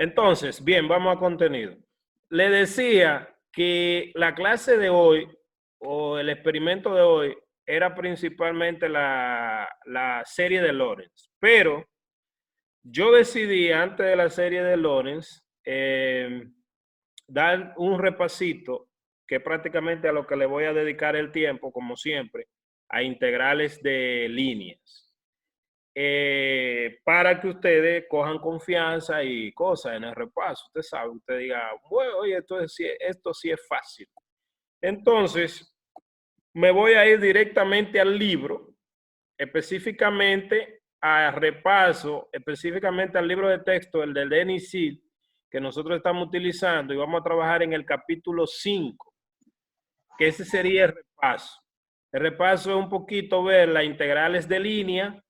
Entonces, bien, vamos a contenido. Le decía que la clase de hoy o el experimento de hoy era principalmente la serie de Lorentz, pero yo decidí antes de la serie de Lorentz dar un repasito que prácticamente a lo que le voy a dedicar el tiempo, como siempre, a integrales de líneas. Para que ustedes cojan confianza y cosas en el repaso. Usted sabe, usted diga, bueno, oye, esto sí es fácil. Entonces, me voy a ir directamente al libro, específicamente al repaso, específicamente al libro de texto, el de Denis Silk, que nosotros estamos utilizando, y vamos a trabajar en el capítulo 5, que ese sería el repaso. El repaso es un poquito ver las integrales de línea,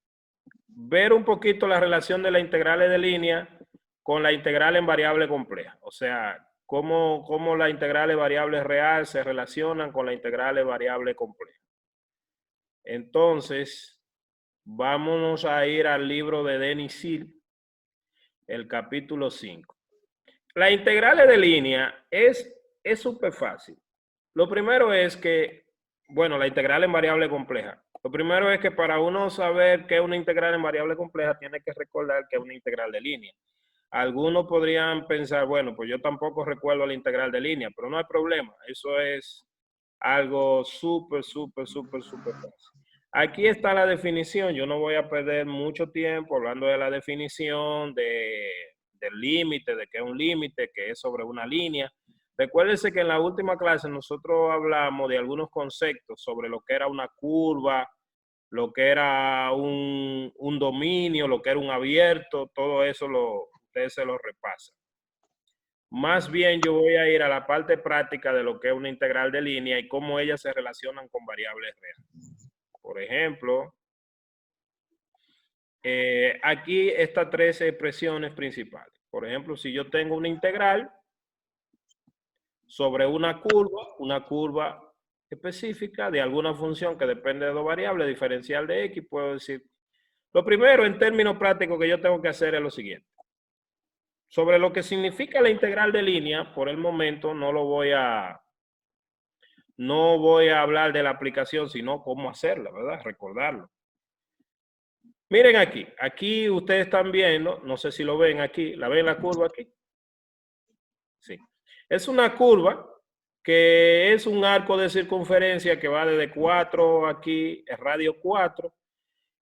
ver un poquito la relación de las integrales de línea con la integral en variable compleja. O sea, cómo las integrales variables real se relacionan con la integral de variable compleja. Entonces, vámonos a ir al libro de Denis Silk, el capítulo 5. Las integrales de línea es súper fácil. Lo primero es que, bueno, la integral en variable compleja. Lo primero es que para uno saber qué es una integral en variable compleja, tiene que recordar que es una integral de línea. Algunos podrían pensar, bueno, pues yo tampoco recuerdo la integral de línea, pero no hay problema. Eso es algo súper fácil. Aquí está la definición. Yo no voy a perder mucho tiempo hablando de la definición, del límite, de que es un límite, que es sobre una línea. Recuérdense que en la última clase nosotros hablamos de algunos conceptos sobre lo que era una curva, lo que era un dominio, lo que era un abierto, todo eso ustedes se lo repasan. Más bien yo voy a ir a la parte práctica de lo que es una integral de línea y cómo ellas se relacionan con variables reales. Por ejemplo, aquí estas tres expresiones principales. Por ejemplo, si yo tengo una integral sobre una curva específica de alguna función que depende de dos variables, diferencial de x, puedo decir, lo primero en términos prácticos que yo tengo que hacer es lo siguiente. Sobre lo que significa la integral de línea, por el momento no voy a hablar de la aplicación, sino cómo hacerla, ¿verdad? Recordarlo. Miren aquí ustedes están viendo, no sé si lo ven aquí, ¿la ven la curva aquí? Sí. Es una curva que es un arco de circunferencia que va desde 4 aquí, el radio 4,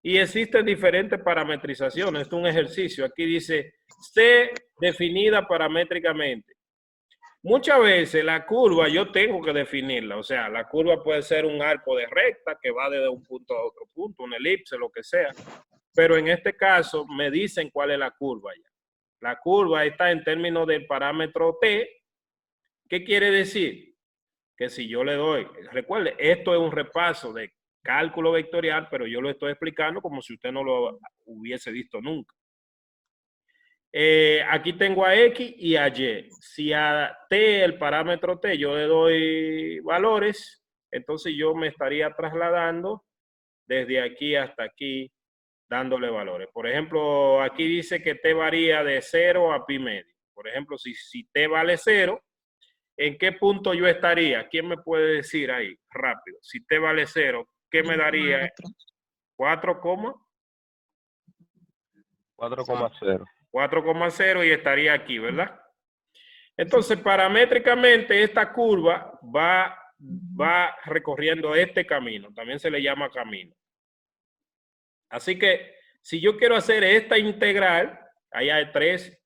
y existen diferentes parametrizaciones. Esto es un ejercicio. Aquí dice C definida paramétricamente. Muchas veces la curva yo tengo que definirla, o sea, la curva puede ser un arco de recta que va desde un punto a otro punto, una elipse, lo que sea, pero en este caso me dicen cuál es la curva ya. La curva está en términos del parámetro T. ¿Qué quiere decir? Que si yo le doy, recuerde, esto es un repaso de cálculo vectorial, pero yo lo estoy explicando como si usted no lo hubiese visto nunca. Aquí tengo a X y a Y. Si a T, el parámetro T, yo le doy valores, entonces yo me estaría trasladando desde aquí hasta aquí, dándole valores. Por ejemplo, aquí dice que T varía de 0 a pi medio. Por ejemplo, si T vale 0, ¿en qué punto yo estaría? ¿Quién me puede decir ahí rápido? Si T vale 0, ¿qué me daría? 4, 4,0. 4,0 y estaría aquí, ¿verdad? Entonces, paramétricamente, esta curva va recorriendo este camino. También se le llama camino. Así que, si yo quiero hacer esta integral, ahí hay tres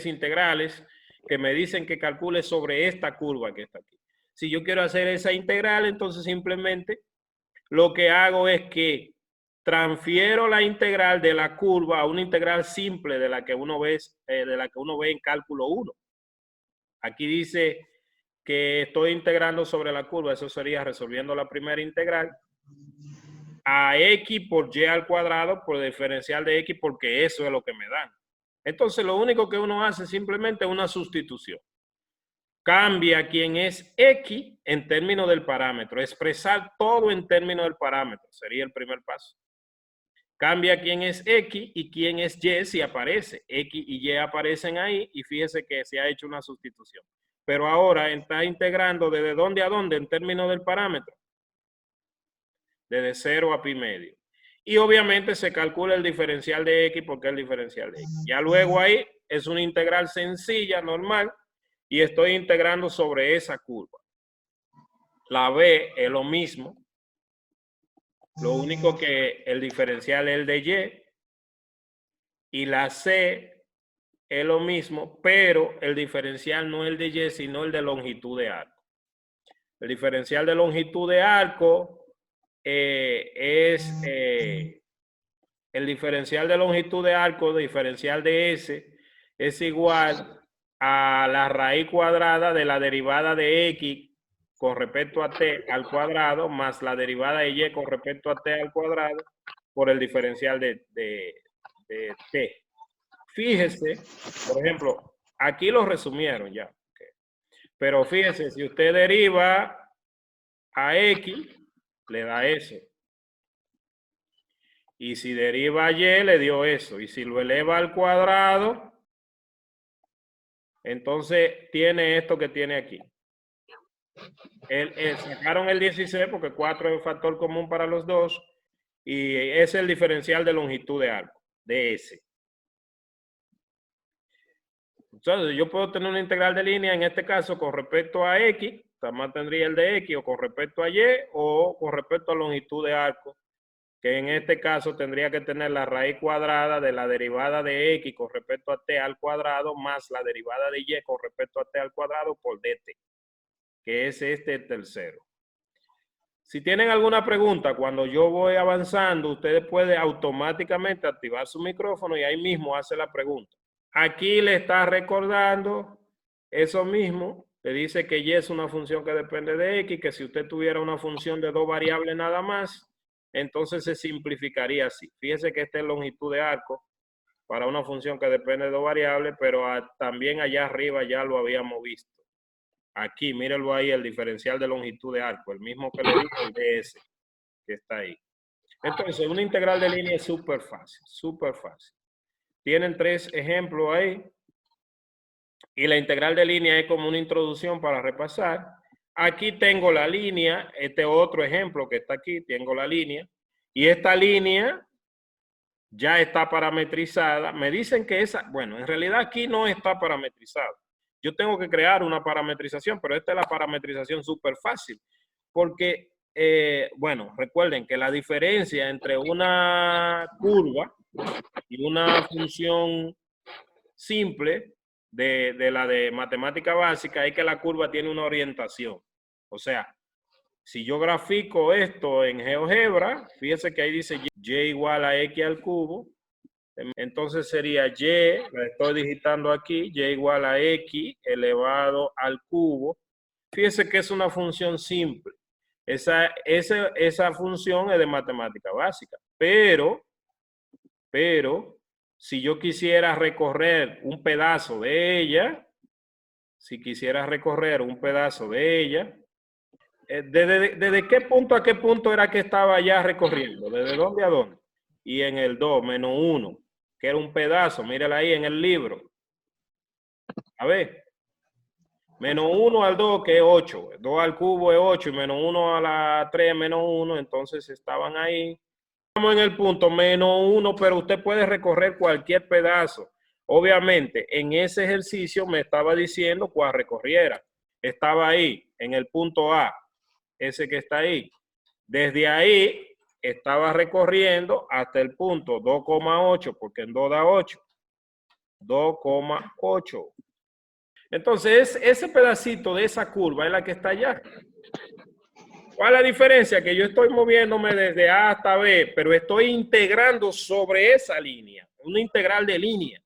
integrales que me dicen que calcule sobre esta curva que está aquí. Si yo quiero hacer esa integral, entonces simplemente lo que hago es que transfiero la integral de la curva a una integral simple de la que uno ve en cálculo 1. Aquí dice que estoy integrando sobre la curva, eso sería resolviendo la primera integral, a x por y al cuadrado por diferencial de x, porque eso es lo que me dan. Entonces lo único que uno hace es simplemente una sustitución. Cambia quién es x en términos del parámetro, expresar todo en términos del parámetro, sería el primer paso. Cambia quién es X y quién es Y si aparece. X y Y aparecen ahí y fíjese que se ha hecho una sustitución. Pero ahora está integrando desde dónde a dónde en términos del parámetro. Desde 0 a pi medio. Y obviamente se calcula el diferencial de X porque es el diferencial de X. Ya luego ahí es una integral sencilla, normal, y estoy integrando sobre esa curva. La B es lo mismo. Lo único que el diferencial es el de Y. Y la C es lo mismo, pero el diferencial no es el de Y, sino el de longitud de arco. El diferencial de longitud de arco es el diferencial de longitud de arco, diferencial de S, es igual a la raíz cuadrada de la derivada de X con respecto a T al cuadrado más la derivada de Y con respecto a T al cuadrado por el diferencial de T. Fíjese, por ejemplo, aquí lo resumieron ya. Pero fíjese, si usted deriva a X, le da eso. Y si deriva a Y, le dio eso. Y si lo eleva al cuadrado, entonces tiene esto que tiene aquí. Sacaron el 16 porque 4 es el factor común para los dos. Y es el diferencial de longitud de arco, de S. Entonces, yo puedo tener una integral de línea, en este caso, con respecto a X, también tendría el de X, o con respecto a Y, o con respecto a longitud de arco, que en este caso tendría que tener la raíz cuadrada de la derivada de X con respecto a T al cuadrado, más la derivada de Y con respecto a T al cuadrado por DT, que es este tercero. Si tienen alguna pregunta, cuando yo voy avanzando, ustedes pueden automáticamente activar su micrófono y ahí mismo hace la pregunta. Aquí le está recordando eso mismo. Le dice que Y es una función que depende de X, que si usted tuviera una función de dos variables nada más, entonces se simplificaría así. Fíjese que esta es longitud de arco para una función que depende de dos variables, pero también allá arriba ya lo habíamos visto. Aquí, mírenlo ahí, el diferencial de longitud de arco, el mismo que le dije, el DS, que está ahí. Entonces, una integral de línea es súper fácil, súper fácil. Tienen 3 ejemplos ahí. Y la integral de línea es como una introducción para repasar. Aquí tengo la línea, este otro ejemplo que está aquí, tengo la línea. Y esta línea ya está parametrizada. Me dicen que esa, bueno, en realidad aquí no está parametrizada. Yo tengo que crear una parametrización, pero esta es la parametrización súper fácil. Porque, bueno, recuerden que la diferencia entre una curva y una función simple de la de matemática básica es que la curva tiene una orientación. O sea, si yo grafico esto en GeoGebra, fíjese que ahí dice y igual a x al cubo. Entonces sería y, la estoy digitando aquí, y igual a x elevado al cubo. Fíjese que es una función simple. Esa función es de matemática básica. Pero, si yo quisiera recorrer un pedazo de ella, ¿desde qué punto a qué punto era que estaba ya recorriendo? ¿Desde dónde a dónde? Y en el 2, menos 1, que era un pedazo, mírala ahí en el libro. A ver, menos 1 al 2, que es 8, 2 al cubo es 8, y menos 1 a la 3, menos 1, entonces estaban ahí. Estamos en el punto menos 1, pero usted puede recorrer cualquier pedazo. Obviamente, en ese ejercicio me estaba diciendo cuál recorriera. Estaba ahí, en el punto A, ese que está ahí. Desde ahí estaba recorriendo hasta el punto 2,8, porque en 2 da 8. 2,8. Entonces, ese pedacito de esa curva es la que está allá. ¿Cuál es la diferencia? Que yo estoy moviéndome desde A hasta B, pero estoy integrando sobre esa línea, una integral de línea.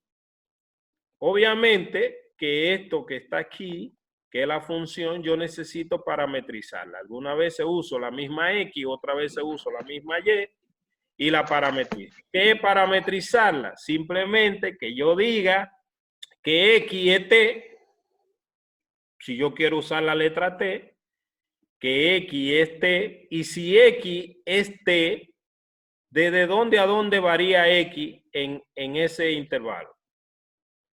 Obviamente que esto que está aquí, que es la función, yo necesito parametrizarla. Algunas veces uso la misma X, otra vez uso la misma Y y la parametrizo. ¿Qué es parametrizarla? Simplemente que yo diga que X es T, si yo quiero usar la letra T, que X es T, y si X es T, ¿desde dónde a dónde varía X en ese intervalo?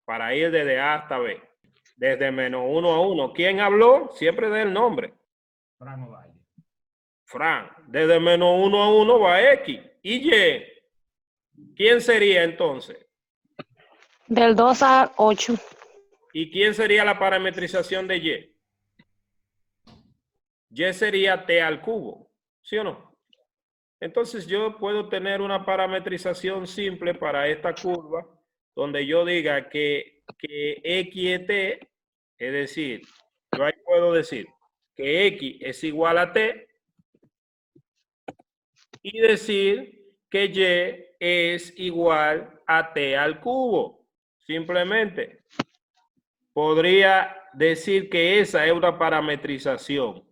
Para ir desde A hasta B. Desde menos 1 a 1. ¿Quién habló? Siempre da el nombre. Fran Ovalle. Fran. Desde menos 1 a 1 va X. ¿Y Y? ¿Quién sería entonces? Del 2 al 8. ¿Y quién sería la parametrización de Y? Y sería T al cubo. ¿Sí o no? Entonces yo puedo tener una parametrización simple para esta curva donde yo diga que X es T, es decir, yo ahí puedo decir que X es igual a T y decir que Y es igual a T al cubo. Simplemente podría decir que esa es una parametrización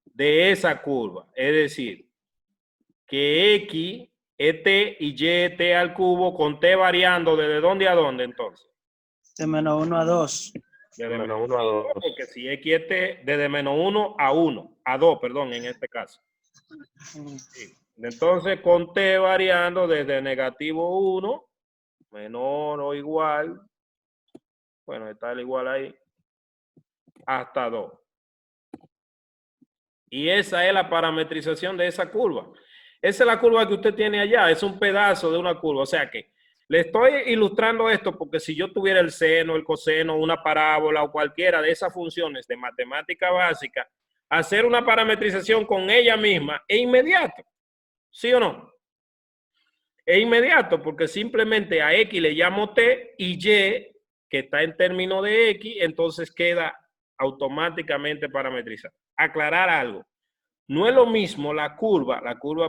de esa curva, es decir, que X es T y Y es T al cubo con T variando ¿desde dónde a dónde entonces? De menos 1 a 2. Desde menos 1 a 2. Porque si X es T, desde menos 1 a 1, a 2, perdón, en este caso. Sí. Entonces con T variando desde negativo 1, menor o igual, bueno, está el igual ahí, hasta 2. Y esa es la parametrización de esa curva. Esa es la curva que usted tiene allá, es un pedazo de una curva. O sea que le estoy ilustrando esto porque si yo tuviera el seno, el coseno, una parábola o cualquiera de esas funciones de matemática básica, hacer una parametrización con ella misma es inmediato. ¿Sí o no? Es inmediato porque simplemente a X le llamo T y Y, que está en términos de X, entonces queda automáticamente parametrizado. Aclarar algo. No es lo mismo la curva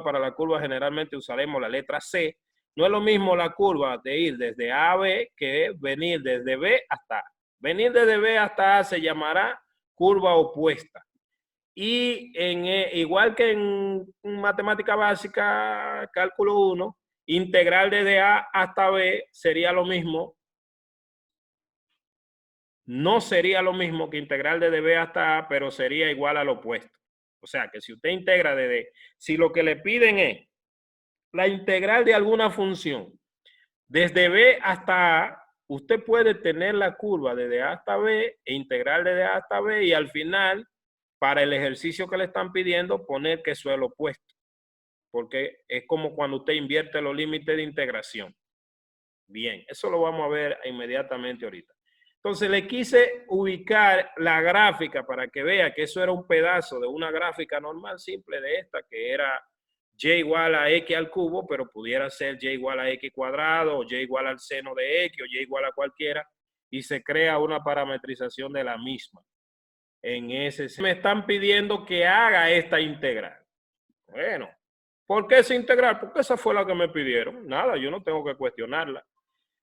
para la curva generalmente usaremos la letra C, no es lo mismo la curva de ir desde A a B que venir desde B hasta A. Venir desde B hasta A se llamará curva opuesta. Y igual que en matemática básica, cálculo 1, integral desde A hasta B sería lo mismo. No sería lo mismo que integral desde B hasta A, pero sería igual al opuesto. O sea, que si usted integra si lo que le piden es la integral de alguna función desde B hasta A, usted puede tener la curva desde A hasta B e integral desde A hasta B y al final, para el ejercicio que le están pidiendo, poner que eso es lo opuesto. Porque es como cuando usted invierte los límites de integración. Bien, eso lo vamos a ver inmediatamente ahorita. Entonces le quise ubicar la gráfica para que vea que eso era un pedazo de una gráfica normal simple de esta, que era y igual a x al cubo, pero pudiera ser y igual a x cuadrado, o y igual al seno de x, o y igual a cualquiera, y se crea una parametrización de la misma. En ese me están pidiendo que haga esta integral. Bueno, ¿por qué esa integral? Porque esa fue la que me pidieron. Nada, yo no tengo que cuestionarla.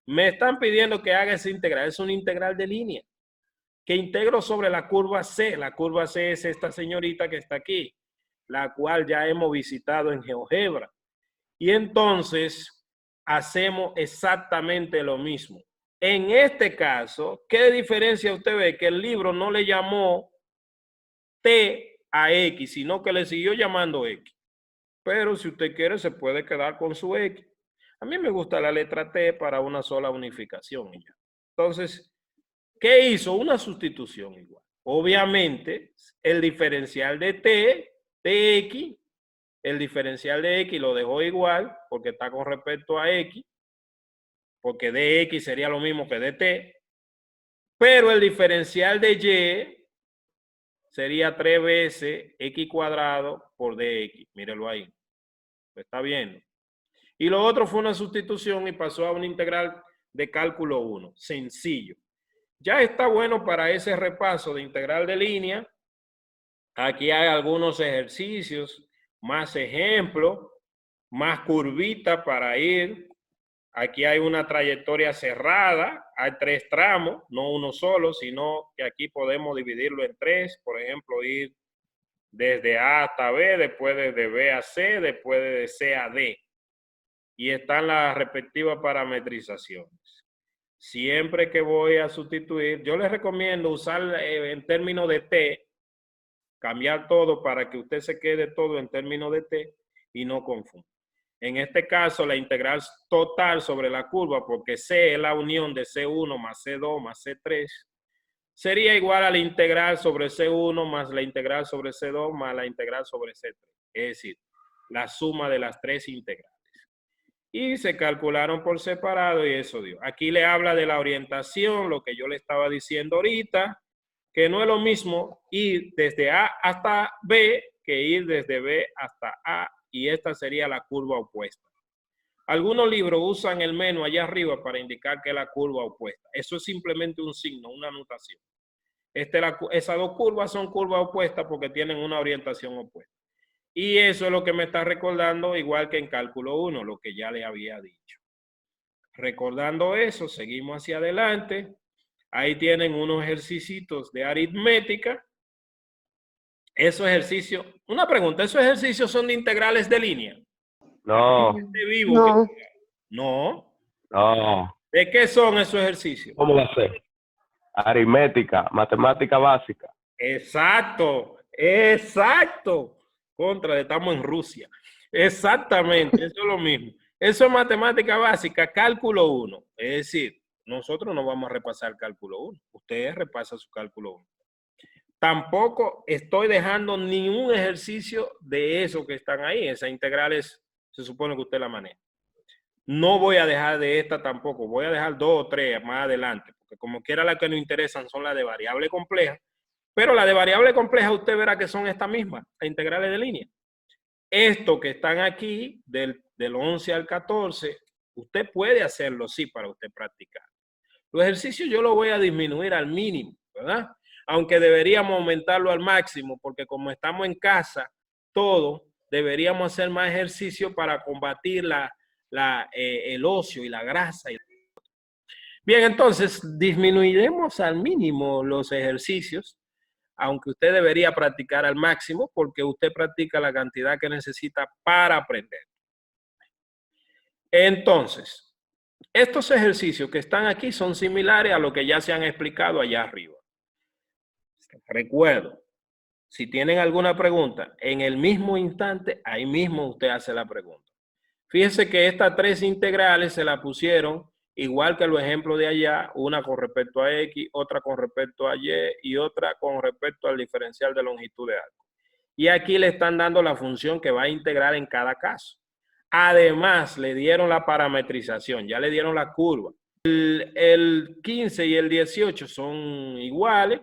Me están pidiendo que haga esa integral. Es una integral de línea que integro sobre la curva C. La curva C es esta señorita que está aquí, la cual ya hemos visitado en GeoGebra. Y entonces hacemos exactamente lo mismo. En este caso, ¿qué diferencia usted ve? Que el libro no le llamó T a X, sino que le siguió llamando X. Pero si usted quiere, se puede quedar con su X. A mí me gusta la letra T para una sola unificación. Entonces, ¿qué hizo? Una sustitución igual. Obviamente, el diferencial de T, de X, el diferencial de X lo dejó igual porque está con respecto a X, porque dx sería lo mismo que dt, pero el diferencial de Y sería 3 veces X cuadrado por dx. Mírelo ahí. ¿Lo está viendo? Y lo otro fue una sustitución y pasó a una integral de cálculo 1. Sencillo. Ya está bueno para ese repaso de integral de línea. Aquí hay algunos ejercicios, más ejemplos, más curvitas para ir. Aquí hay una trayectoria cerrada, hay 3 tramos, no uno solo, sino que aquí podemos dividirlo en 3. Por ejemplo, ir desde A hasta B, después desde B a C, después de C a D. Y están las respectivas parametrizaciones. Siempre que voy a sustituir, yo les recomiendo usar en términos de T, cambiar todo para que usted se quede todo en términos de T y no confunda. En este caso, la integral total sobre la curva, porque C es la unión de C1 más C2 más C3, sería igual a la integral sobre C1 más la integral sobre C2 más la integral sobre C3. Es decir, la suma de las tres integrales. Y se calcularon por separado y eso dio. Aquí le habla de la orientación, lo que yo le estaba diciendo ahorita, que no es lo mismo ir desde A hasta B que ir desde B hasta A, y esta sería la curva opuesta. Algunos libros usan el menos allá arriba para indicar que es la curva opuesta. Eso es simplemente un signo, una anotación. Esas dos curvas son curvas opuestas porque tienen una orientación opuesta. Y eso es lo que me está recordando, igual que en cálculo 1, lo que ya le había dicho. Recordando eso, seguimos hacia adelante. Ahí tienen unos ejercicios de aritmética. Esos ejercicios, una pregunta, ¿esos ejercicios son de integrales de línea? No, ¿De vivo? No. No. no. ¿De qué son esos ejercicios? ¿Cómo va a ser? Aritmética, matemática básica. Exacto, exacto. Estamos en Rusia. Exactamente, eso es lo mismo. Eso es matemática básica, cálculo 1. Es decir, nosotros no vamos a repasar cálculo 1. Ustedes repasan su cálculo 1. Tampoco estoy dejando ningún ejercicio de eso que están ahí. Esas integrales se supone que usted la maneja. No voy a dejar de esta tampoco. Voy a dejar 2 o 3 más adelante, porque como quiera las que nos interesan son las de variable compleja. Pero las de variable compleja usted verá que son estas mismas, las integrales de línea. Esto que están aquí, del 11 al 14, usted puede hacerlo, sí, para usted practicar. Los ejercicios yo los voy a disminuir al mínimo, ¿verdad? Aunque deberíamos aumentarlo al máximo, porque como estamos en casa, todos deberíamos hacer más ejercicio para combatir el ocio y la grasa. Bien, entonces disminuiremos al mínimo los ejercicios, aunque usted debería practicar al máximo, porque usted practica la cantidad que necesita para aprender. Entonces, estos ejercicios que están aquí son similares a lo que ya se han explicado allá arriba. Recuerdo, si tienen alguna pregunta, en el mismo instante, ahí mismo usted hace la pregunta. Fíjese que estas 3 integrales se la pusieron igual que los ejemplos de allá, una con respecto a X, otra con respecto a Y y otra con respecto al diferencial de longitud de arco. Y aquí le están dando la función que va a integrar en cada caso. Además, le dieron la parametrización, ya le dieron la curva. El 15 y el 18 son iguales,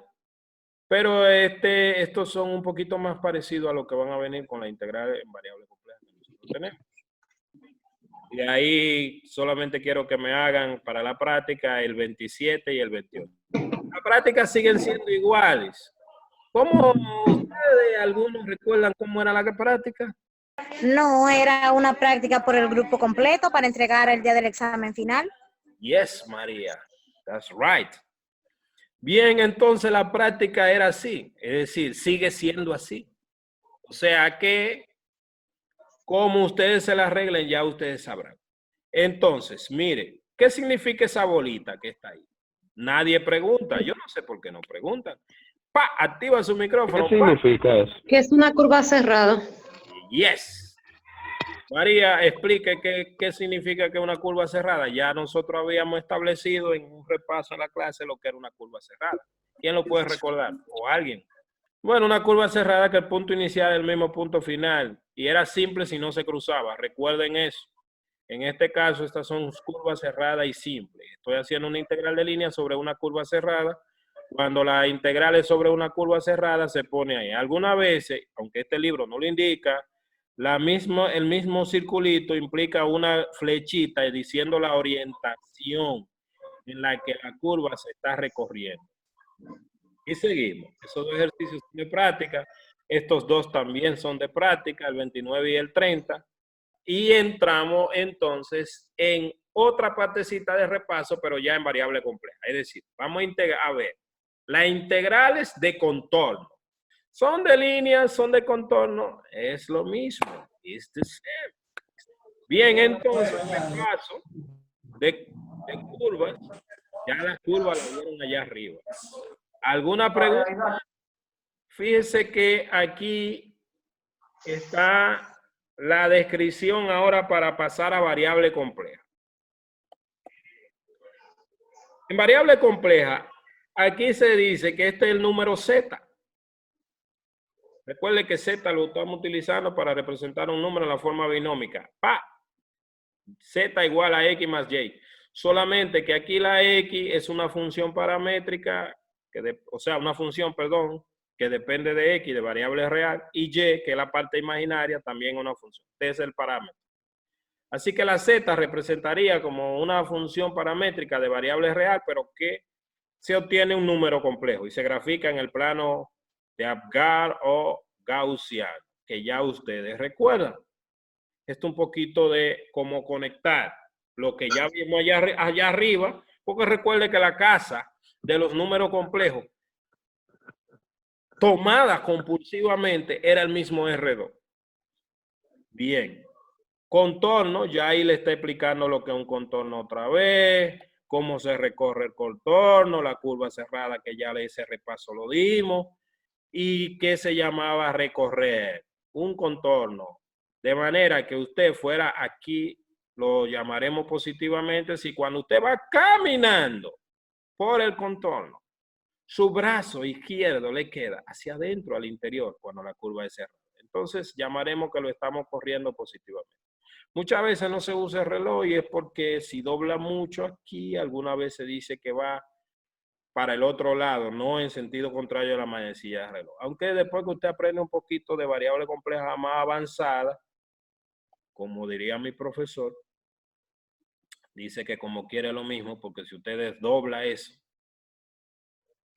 pero estos son un poquito más parecidos a lo que van a venir con la integral en variable compleja que nosotros tenemos. Y ahí solamente quiero que me hagan para la práctica el 27 y el 28. Las prácticas siguen siendo iguales. ¿Cómo ustedes, algunos recuerdan cómo era la práctica? No, era una práctica por el grupo completo para entregar el día del examen final. Yes, María. That's right. Bien, entonces la práctica era así. Es decir, sigue siendo así. O sea que, como ustedes se la arreglen, ya ustedes sabrán. Entonces, mire, ¿qué significa esa bolita que está ahí? Nadie pregunta. Yo no sé por qué no preguntan. ¡Pa! Activa su micrófono. ¿Qué significa eso? Que es una curva cerrada. Yes. María, explique qué significa que una curva cerrada. Ya nosotros habíamos establecido en un repaso en la clase lo que era una curva cerrada. ¿Quién lo puede recordar? ¿O alguien? Bueno, una curva cerrada que el punto inicial es el mismo punto final. Y era simple si no se cruzaba. Recuerden eso. En este caso, estas son curvas cerradas y simples. Estoy haciendo una integral de línea sobre una curva cerrada. Cuando la integral es sobre una curva cerrada, se pone ahí. Algunas veces, aunque este libro no lo indica, el mismo circulito implica una flechita diciendo la orientación en la que la curva se está recorriendo. Y seguimos. Esos dos ejercicios son de práctica. Estos dos también son de práctica, el 29 y el 30. Y entramos entonces en otra partecita de repaso, pero ya en variable compleja. Es decir, vamos a integrar, a ver, las integrales de contorno. ¿Son de línea, son de contorno? Es lo mismo. It's the same. Bien, entonces, repaso de curvas. Ya las curvas las vieron allá arriba. ¿Alguna pregunta? Fíjese que aquí está la descripción ahora para pasar a variable compleja. En variable compleja, aquí se dice que este es el número Z. Recuerde que Z lo estamos utilizando para representar un número en la forma binómica. Z igual a X más Y. Solamente que aquí la X es una función paramétrica, una función, perdón, que depende de X, de variable real, y Y, que es la parte imaginaria, también una función. Este es el parámetro. Así que la Z representaría como una función paramétrica de variable real, pero que se obtiene un número complejo y se grafica en el plano de Apgar o Gaussian, que ya ustedes recuerdan. Esto un poquito de cómo conectar lo que ya vimos allá arriba, porque recuerde que la casa de los números complejos tomada compulsivamente era el mismo R2. Bien. Contorno, ya ahí le está explicando lo que es un contorno otra vez, cómo se recorre el contorno, la curva cerrada que ya ese repaso lo dimos, y que se llamaba recorrer un contorno. De manera que usted fuera aquí, lo llamaremos positivamente, si cuando usted va caminando por el contorno, su brazo izquierdo le queda hacia adentro, al interior, cuando la curva es cerrada. Entonces llamaremos que lo estamos corriendo positivamente. Muchas veces no se usa el reloj y es porque si dobla mucho aquí, alguna vez se dice que va para el otro lado, no en sentido contrario a la manecilla del reloj. Aunque después que usted aprende un poquito de variable compleja más avanzada, como diría mi profesor, dice que como quiere lo mismo, porque si usted desdobla eso,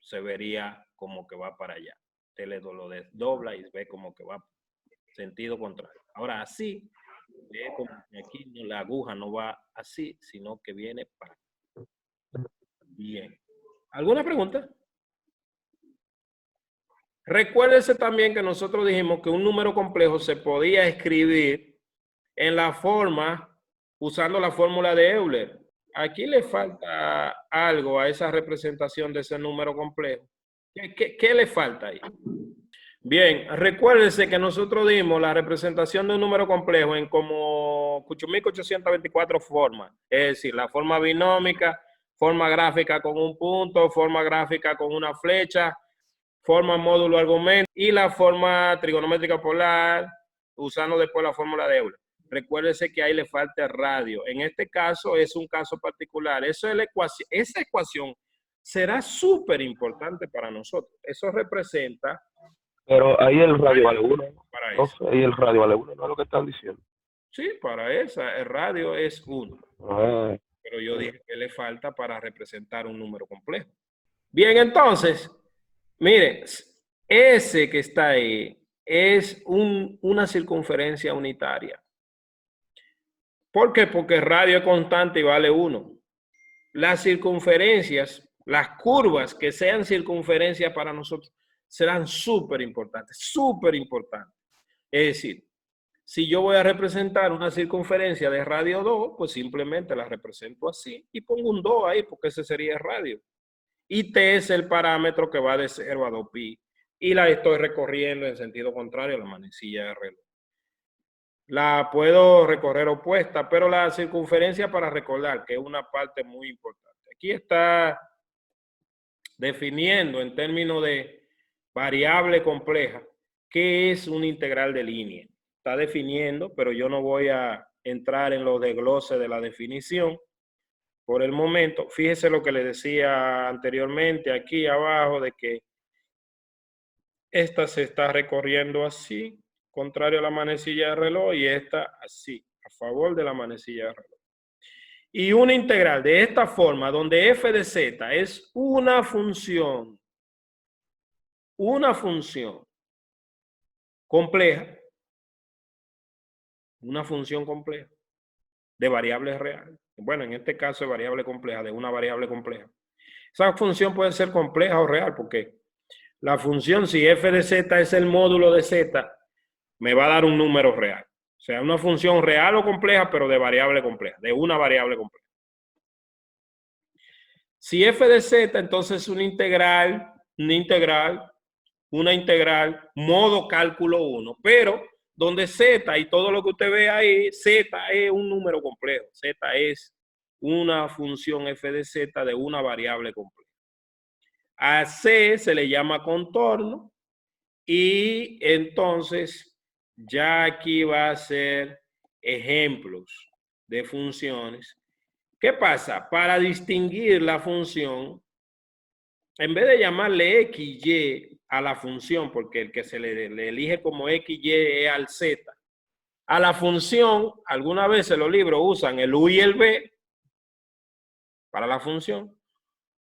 se vería como que va para allá. Usted lo desdobla y ve como que va en sentido contrario. Ahora así, ve como que aquí la aguja no va así, sino que viene para acá. Bien. ¿Alguna pregunta? Recuérdese también que nosotros dijimos que un número complejo se podía escribir en la forma, usando la fórmula de Euler. Aquí le falta algo a esa representación de ese número complejo. ¿Qué le falta ahí? Bien, recuérdese que nosotros dimos la representación de un número complejo en como 8.824 formas. Es decir, la forma binómica, forma gráfica con un punto, forma gráfica con una flecha, forma módulo argumento y la forma trigonométrica polar, usando después la fórmula de Euler. Recuérdese que ahí le falta el radio. En este caso es un caso particular. Esa ecuación será súper importante para nosotros. Eso representa... Pero ahí el radio vale 1. Para No eso. sé, ahí el radio vale 1, no es lo que están diciendo. Sí, para esa. El radio es 1. Ah. Pero yo dije que le falta para representar un número complejo. Bien, entonces, mire, ese que está ahí es una circunferencia unitaria. ¿Por qué? Porque el radio es constante y vale 1. Las circunferencias, las curvas que sean circunferencias para nosotros serán súper importantes, súper importantes. Es decir, si yo voy a representar una circunferencia de radio 2, pues simplemente la represento así y pongo un 2 ahí porque ese sería el radio. Y T es el parámetro que va de 0 a 2pi y la estoy recorriendo en sentido contrario a la manecilla de reloj. La puedo recorrer opuesta, pero la circunferencia para recordar que es una parte muy importante. Aquí está definiendo en términos de variable compleja qué es una integral de línea. Está definiendo, pero yo no voy a entrar en los desgloses de la definición por el momento. Fíjese lo que le decía anteriormente aquí abajo de que esta se está recorriendo así, contrario a la manecilla de reloj, y esta así, a favor de la manecilla de reloj. Y una integral de esta forma, donde f de z es una función compleja, una función compleja de variables reales. Bueno, en este caso es variable compleja, de una variable compleja. Esa función puede ser compleja o real, porque la función, si f de z es el módulo de z, me va a dar un número real. O sea, una función real o compleja, pero de variable compleja, de una variable compleja. Si f de z, entonces es una integral, modo cálculo 1, pero donde z y todo lo que usted ve ahí, z es un número complejo. Z es una función f de z de una variable compleja. A C se le llama contorno y entonces ya aquí va a ser ejemplos de funciones. ¿Qué pasa? Para distinguir la función, en vez de llamarle x, y a la función, porque el que se le elige como x, y es al z, a la función, algunas veces los libros usan el u y el b para la función,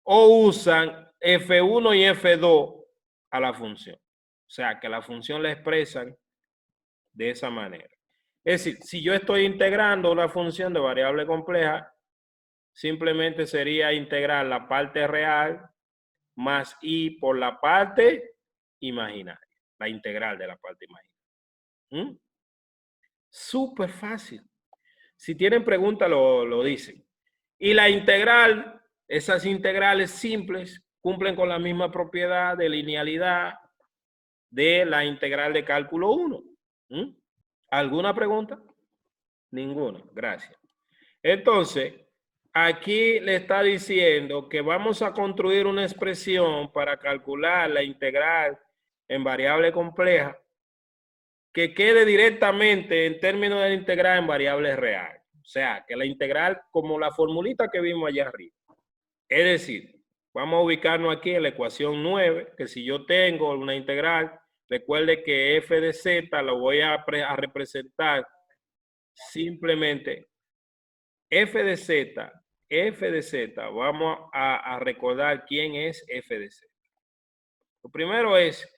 o usan f1 y f2 a la función. O sea, que la función la expresan de esa manera. Es decir, si yo estoy integrando una función de variable compleja, simplemente sería integrar la parte real más i por la parte imaginaria, la integral de la parte imaginaria. Súper fácil. Si tienen preguntas, lo dicen. Y la integral, esas integrales simples, cumplen con la misma propiedad de linealidad de la integral de cálculo 1. ¿Alguna pregunta? Ninguna. Gracias. Entonces, aquí le está diciendo que vamos a construir una expresión para calcular la integral en variable compleja que quede directamente en términos de la integral en variable real. O sea, que la integral como la formulita que vimos allá arriba. Es decir, vamos a ubicarnos aquí en la ecuación 9, que si yo tengo una integral, recuerde que f de z lo voy a representar simplemente f de z, vamos a recordar quién es f de z. Lo primero es,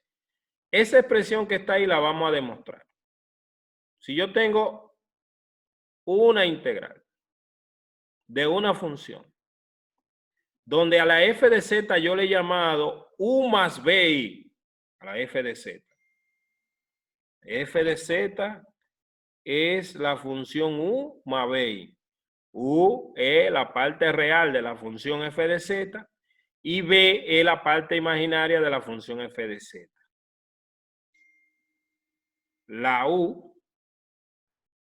esa expresión que está ahí la vamos a demostrar. Si yo tengo una integral de una función, donde a la f de z yo le he llamado u más bi, a la f de z. F de z es la función u más bi. U es la parte real de la función f de z y b es la parte imaginaria de la función f de z. La u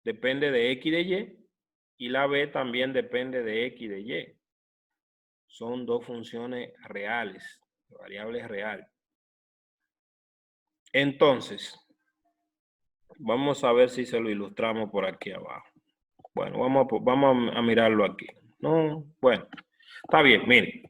depende de x de y la b también depende de x de y. Son dos funciones reales, variables reales. Entonces, vamos a ver si se lo ilustramos por aquí abajo. Bueno, vamos a mirarlo aquí. No, bueno, está bien, miren.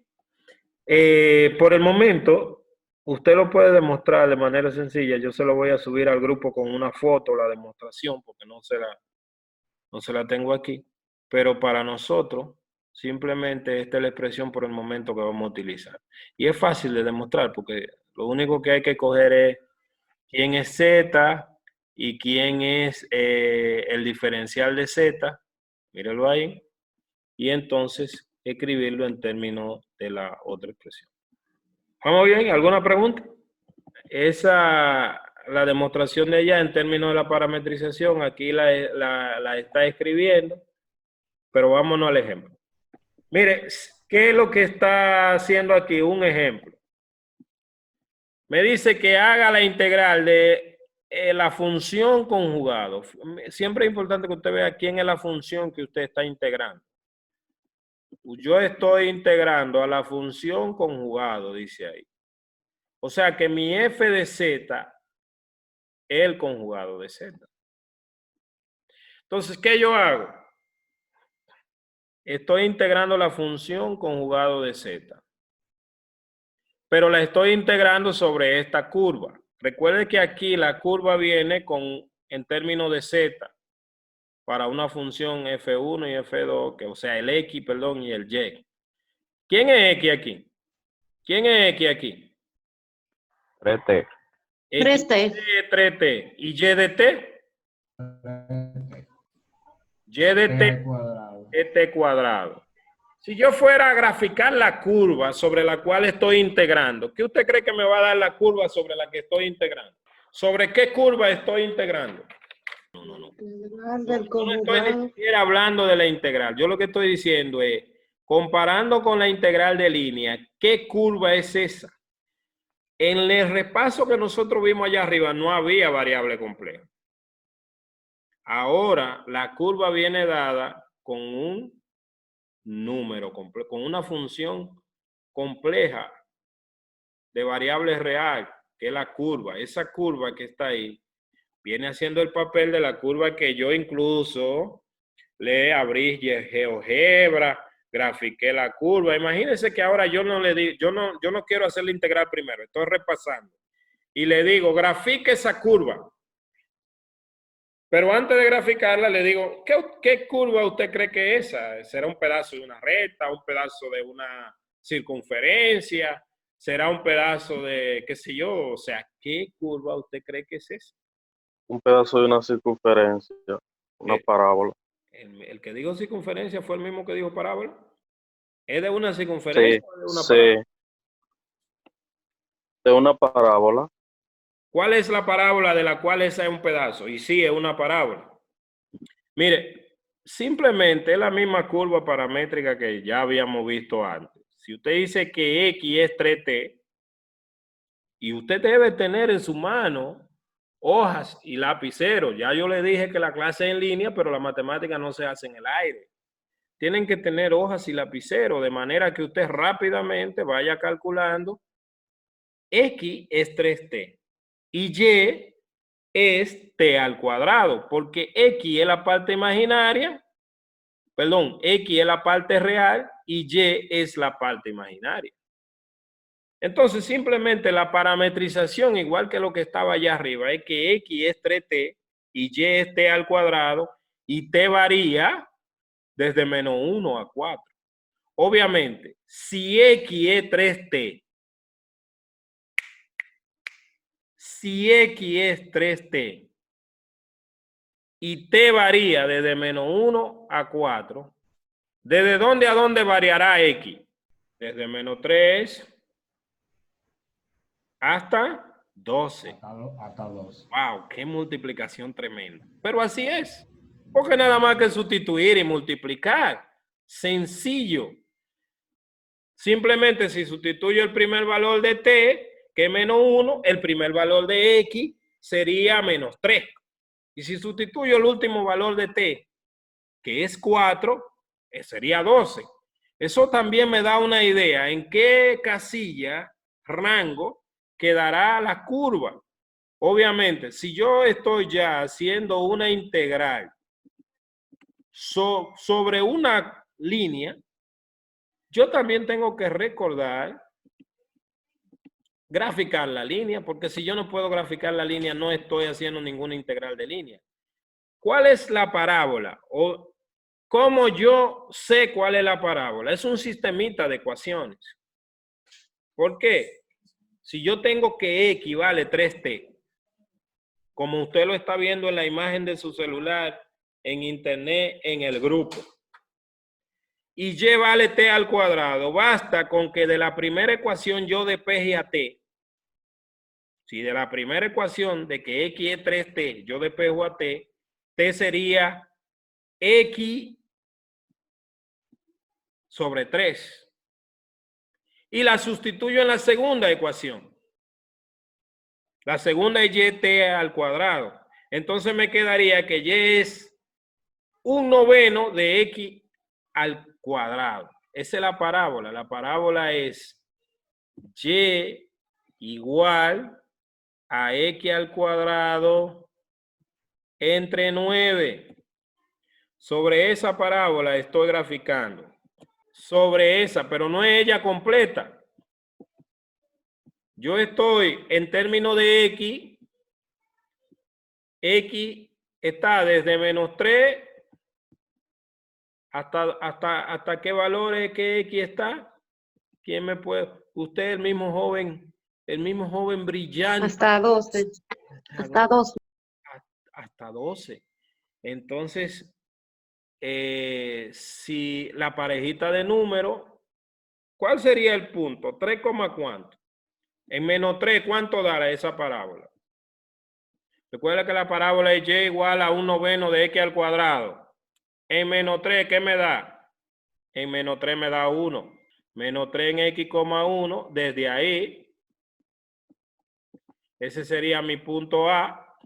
Por el momento, usted lo puede demostrar de manera sencilla. Yo se lo voy a subir al grupo con una foto, la demostración, porque no se la tengo aquí. Pero para nosotros, simplemente esta es la expresión por el momento que vamos a utilizar. Y es fácil de demostrar, porque lo único que hay que coger es quién es z y quién es el diferencial de z. Míralo ahí. Y entonces escribirlo en términos de la otra expresión. ¿Vamos bien? ¿Alguna pregunta? La demostración de ella en términos de la parametrización, aquí la está escribiendo, pero vámonos al ejemplo. Mire, ¿qué es lo que está haciendo aquí? Un ejemplo. Me dice que haga la integral de la función conjugado. Siempre es importante que usted vea quién es la función que usted está integrando. Yo estoy integrando a la función conjugado, dice ahí. O sea que mi f de z es el conjugado de z. Entonces, ¿qué yo hago? Estoy integrando la función conjugado de z. Pero la estoy integrando sobre esta curva. Recuerde que aquí la curva viene en términos de z para una función f1 y f2, o sea, el x, perdón, y el y. ¿Quién es x aquí? ¿Quién es x aquí? 3t. 3t. 3t. ¿Y y de t? Y de t es t cuadrado. Si yo fuera a graficar la curva sobre la cual estoy integrando, ¿qué usted cree que me va a dar la curva sobre la que estoy integrando? ¿Sobre qué curva estoy integrando? No estoy ni siquiera hablando de la integral. Yo lo que estoy diciendo es, comparando con la integral de línea, ¿qué curva es esa? En el repaso que nosotros vimos allá arriba no había variable compleja. Ahora la curva viene dada con un número, con una función compleja de variable real, que es la curva. Esa curva que está ahí viene haciendo el papel de la curva que yo incluso le abrí GeoGebra, grafiqué la curva. Imagínense que ahora yo no quiero hacer la integral primero, estoy repasando. Y le digo, grafique esa curva. Pero antes de graficarla, le digo, ¿qué curva usted cree que es esa? ¿Será un pedazo de una recta, un pedazo de una circunferencia? ¿Será un pedazo de, qué sé yo? O sea, ¿qué curva usted cree que es esa? Un pedazo de una circunferencia, una parábola. El que dijo circunferencia fue el mismo que dijo parábola. ¿Es de una Sí, circunferencia o de una sí, parábola? de una parábola. ¿Cuál es la parábola de la cual esa es un pedazo? Y sí, es una parábola. Mire, simplemente es la misma curva paramétrica que ya habíamos visto antes. Si usted dice que X es 3T, y usted debe tener en su mano hojas y lapicero. Ya yo le dije que la clase es en línea, pero la matemática no se hace en el aire. Tienen que tener hojas y lapicero, de manera que usted rápidamente vaya calculando. X es 3T y Y es T al cuadrado, porque X es la parte imaginaria, perdón, X es la parte real y Y es la parte imaginaria. Entonces, simplemente la parametrización, igual que lo que estaba allá arriba, es que X es 3T y Y es T al cuadrado y T varía desde -1 a 4. Obviamente, si X es 3T, si X es 3T y T varía desde -1 a 4, ¿desde dónde a dónde variará X? Desde -3 hasta 12. Hasta 2. Wow, qué multiplicación tremenda. Pero así es. Porque nada más que sustituir y multiplicar. Sencillo. Simplemente si sustituyo el primer valor de t, que es -1, el primer valor de x sería -3. Y si sustituyo el último valor de t, que es 4, sería 12. Eso también me da una idea en qué casilla, rango, quedará la curva. Obviamente, si yo estoy ya haciendo una integral sobre una línea, yo también tengo que recordar graficar la línea, porque si yo no puedo graficar la línea, no estoy haciendo ninguna integral de línea. ¿Cuál es la parábola? O ¿cómo yo sé cuál es la parábola? Es un sistemita de ecuaciones. ¿Por qué? Si yo tengo que X vale 3T, como usted lo está viendo en la imagen de su celular, en internet, en el grupo, y Y vale T al cuadrado, basta con que de la primera ecuación yo despeje a T. Si de la primera ecuación de que X es 3T, yo despejo a T, T sería X sobre 3. Y la sustituyo en la segunda ecuación. La segunda es YT al cuadrado. Entonces me quedaría que Y es 1/9 de X al cuadrado. Esa es la parábola. La parábola es Y igual a X al cuadrado entre 9. Sobre esa parábola estoy graficando. Sobre esa, pero no es ella completa. Yo estoy en términos de X. X está desde -3 hasta qué valor es que X está. ¿Quién me puede? Usted, el mismo joven brillante. Hasta 12. Hasta 12. Hasta 12. Entonces, si la parejita de números, ¿cuál sería el punto? 3, ¿cuánto? En -3, ¿cuánto dará esa parábola? Recuerda que la parábola es Y igual a 1/9 de X al cuadrado. En -3, ¿qué me da? En -3 me da 1. -3 en X, 1. Desde ahí, ese sería mi punto A.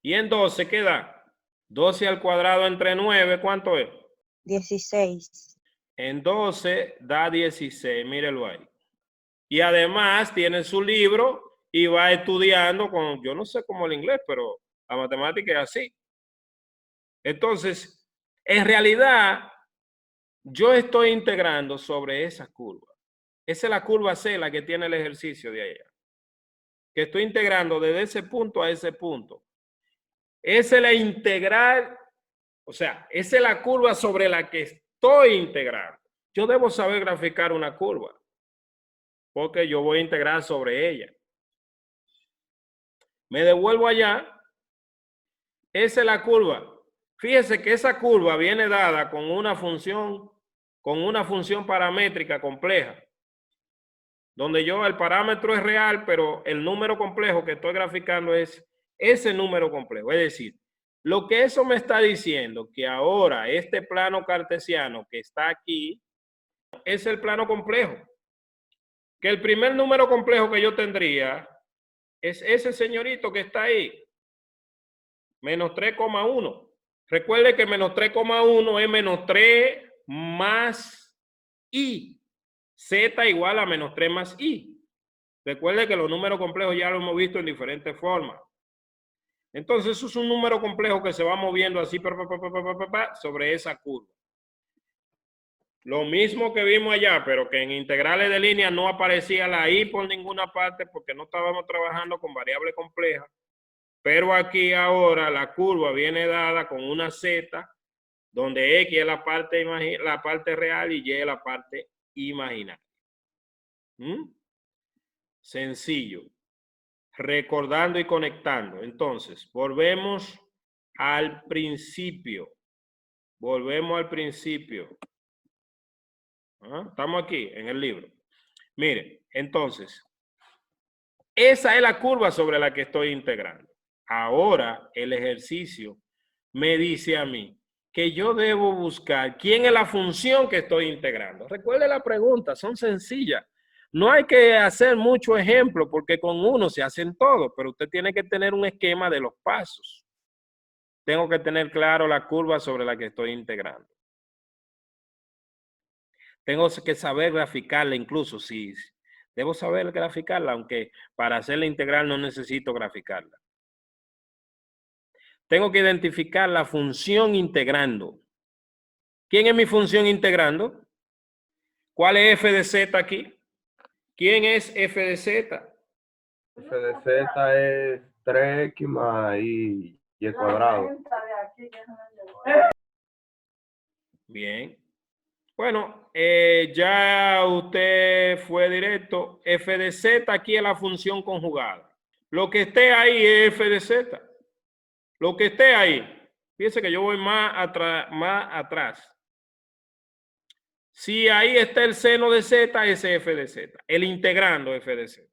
Y en 12, ¿qué da? 12 al cuadrado entre 9, ¿cuánto es? 16. En 12 da 16, mírelo ahí. Y además tiene su libro y va estudiando con, yo no sé cómo el inglés, pero la matemática es así. Entonces, en realidad, yo estoy integrando sobre esa curva. Esa es la curva C, la que tiene el ejercicio de allá. Que estoy integrando desde ese punto a ese punto. Esa es la integral, o sea, esa es la curva sobre la que estoy integrando. Yo debo saber graficar una curva, porque yo voy a integrar sobre ella. Me devuelvo allá. Esa es la curva. Fíjese que esa curva viene dada con una función paramétrica compleja, donde el parámetro es real, pero el número complejo que estoy graficando es ese número complejo. Es decir, lo que eso me está diciendo, que ahora este plano cartesiano que está aquí es el plano complejo. Que el primer número complejo que yo tendría es ese señorito que está ahí, menos 3,1. Recuerde que menos 3,1 es menos 3 más i. Z igual a menos 3 más i. Recuerde que los números complejos ya lo hemos visto en diferentes formas. Entonces, eso es un número complejo que se va moviendo así sobre esa curva. Lo mismo que vimos allá, pero que en integrales de línea no aparecía la i por ninguna parte porque no estábamos trabajando con variable compleja. Pero aquí ahora la curva viene dada con una z, donde x es la parte real y y es la parte imaginaria. Sencillo. Recordando y conectando. Entonces, volvemos al principio. Volvemos al principio. Estamos aquí en el libro. Mire, entonces, esa es la curva sobre la que estoy integrando. Ahora el ejercicio me dice a mí que yo debo buscar quién es la función que estoy integrando. Recuerde la pregunta, son sencillas. No hay que hacer mucho ejemplo porque con uno se hacen todo, pero usted tiene que tener un esquema de los pasos. Tengo que tener claro la curva sobre la que estoy integrando. Tengo que saber graficarla incluso, si debo saber graficarla, aunque para hacer la integral no necesito graficarla. Tengo que identificar la función integrando. ¿Quién es mi función integrando? ¿Cuál es f de z aquí? ¿Quién es f de z? F de Z es 3x más y cuadrado. Bien. Bueno, ya usted fue directo. F de z aquí es la función conjugada. Lo que esté ahí es f de z. Lo que esté ahí. Fíjense que yo voy más atrás. Si ahí está el seno de z, es f de z. El integrando f de z.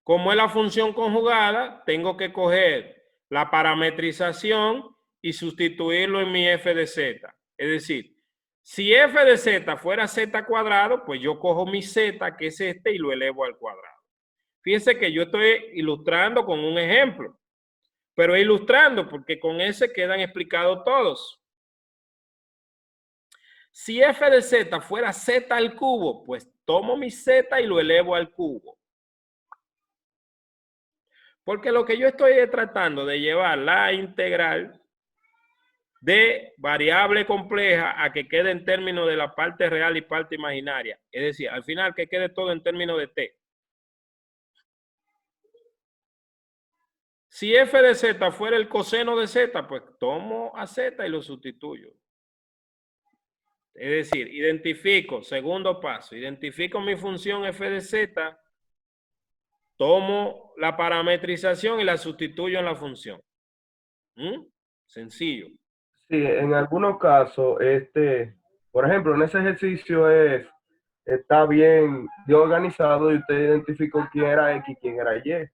Como es la función conjugada, tengo que coger la parametrización y sustituirlo en mi f de z. Es decir, si f de z fuera z cuadrado, pues yo cojo mi z, que es este, y lo elevo al cuadrado. Fíjense que yo estoy ilustrando con un ejemplo, pero ilustrando porque con ese quedan explicados todos. Si f de z fuera z al cubo, pues tomo mi z y lo elevo al cubo. Porque lo que yo estoy tratando de llevar la integral de variable compleja a que quede en términos de la parte real y parte imaginaria. Es decir, al final que quede todo en términos de t. Si f de z fuera el coseno de z, pues tomo a z y lo sustituyo. Es decir, identifico, segundo paso, identifico mi función f de z, tomo la parametrización y la sustituyo en la función. Sencillo. Sí, en algunos casos, por ejemplo, en ese ejercicio está bien organizado y usted identificó quién era X y quién era Y.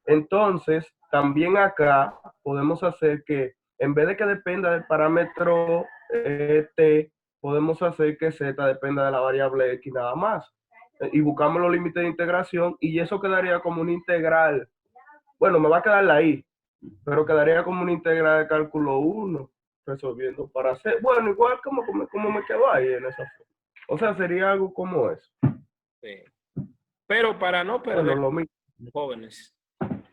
Entonces, también acá podemos hacer que, en vez de que dependa del parámetro T, podemos hacer que Z dependa de la variable X nada más. Y buscamos los límites de integración y eso quedaría como una integral. Bueno, me va a quedar la Y. pero quedaría como una integral de cálculo 1, resolviendo para hacer, bueno, igual como me quedó ahí en esa forma. O sea, sería algo como eso. Sí. Pero para no Bueno, perder, lo mismo. jóvenes,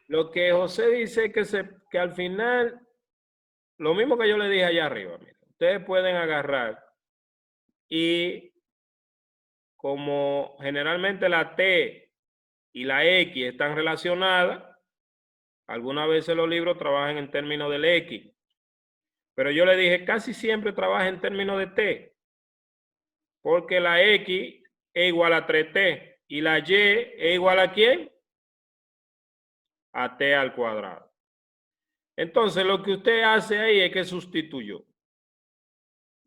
lo que José dice que al final, lo mismo que yo le dije allá arriba, mira, ustedes pueden agarrar y como generalmente la T y la X están relacionadas, algunas veces los libros trabajan en términos del X, pero yo le dije casi siempre trabaja en términos de T, porque la X es igual a 3T y la Y es igual a ¿quién? A T al cuadrado. Entonces lo que usted hace ahí es que sustituyó.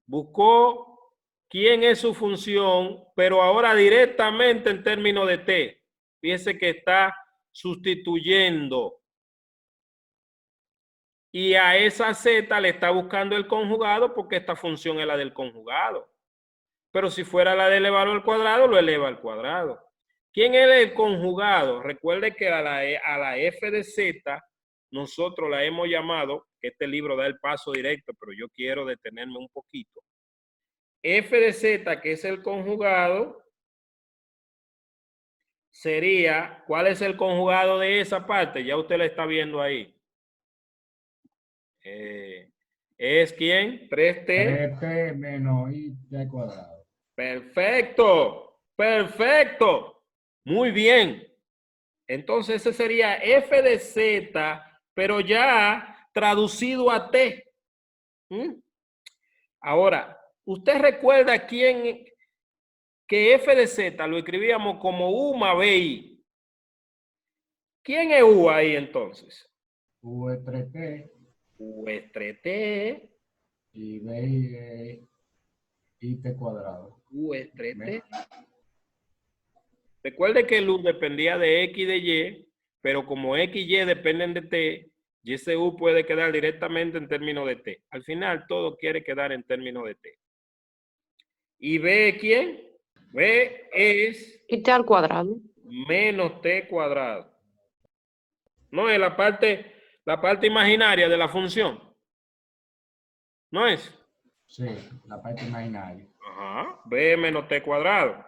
Buscó quién es su función, pero ahora directamente en términos de T. Fíjese que está sustituyendo. Y a esa Z le está buscando el conjugado porque esta función es la del conjugado. Pero si fuera la de elevarlo al cuadrado, lo eleva al cuadrado. ¿Quién es el conjugado? Recuerde que a la f de z nosotros la hemos llamado, que este libro da el paso directo, pero yo quiero detenerme un poquito. F de z, que es el conjugado, sería, ¿cuál es el conjugado de esa parte? Ya usted la está viendo ahí. ¿Es quién? 3t. 3t menos it al cuadrado. Perfecto, perfecto. Muy bien. Entonces ese sería f de z, pero ya traducido a t. Ahora, ¿usted recuerda quién que f de z lo escribíamos como u más bi? ¿Quién es u ahí entonces? U es 3t U es 3t. y b es it cuadrado. U es 3t. Recuerde que el u dependía de x y de y, pero como x y y dependen de t, y ese u puede quedar directamente en términos de t. Al final todo quiere quedar en términos de t. ¿Y b quién? B es Y t al cuadrado. menos t cuadrado. No es la parte imaginaria de la función. ¿No es? Sí, la parte imaginaria. Ajá. B menos t cuadrado.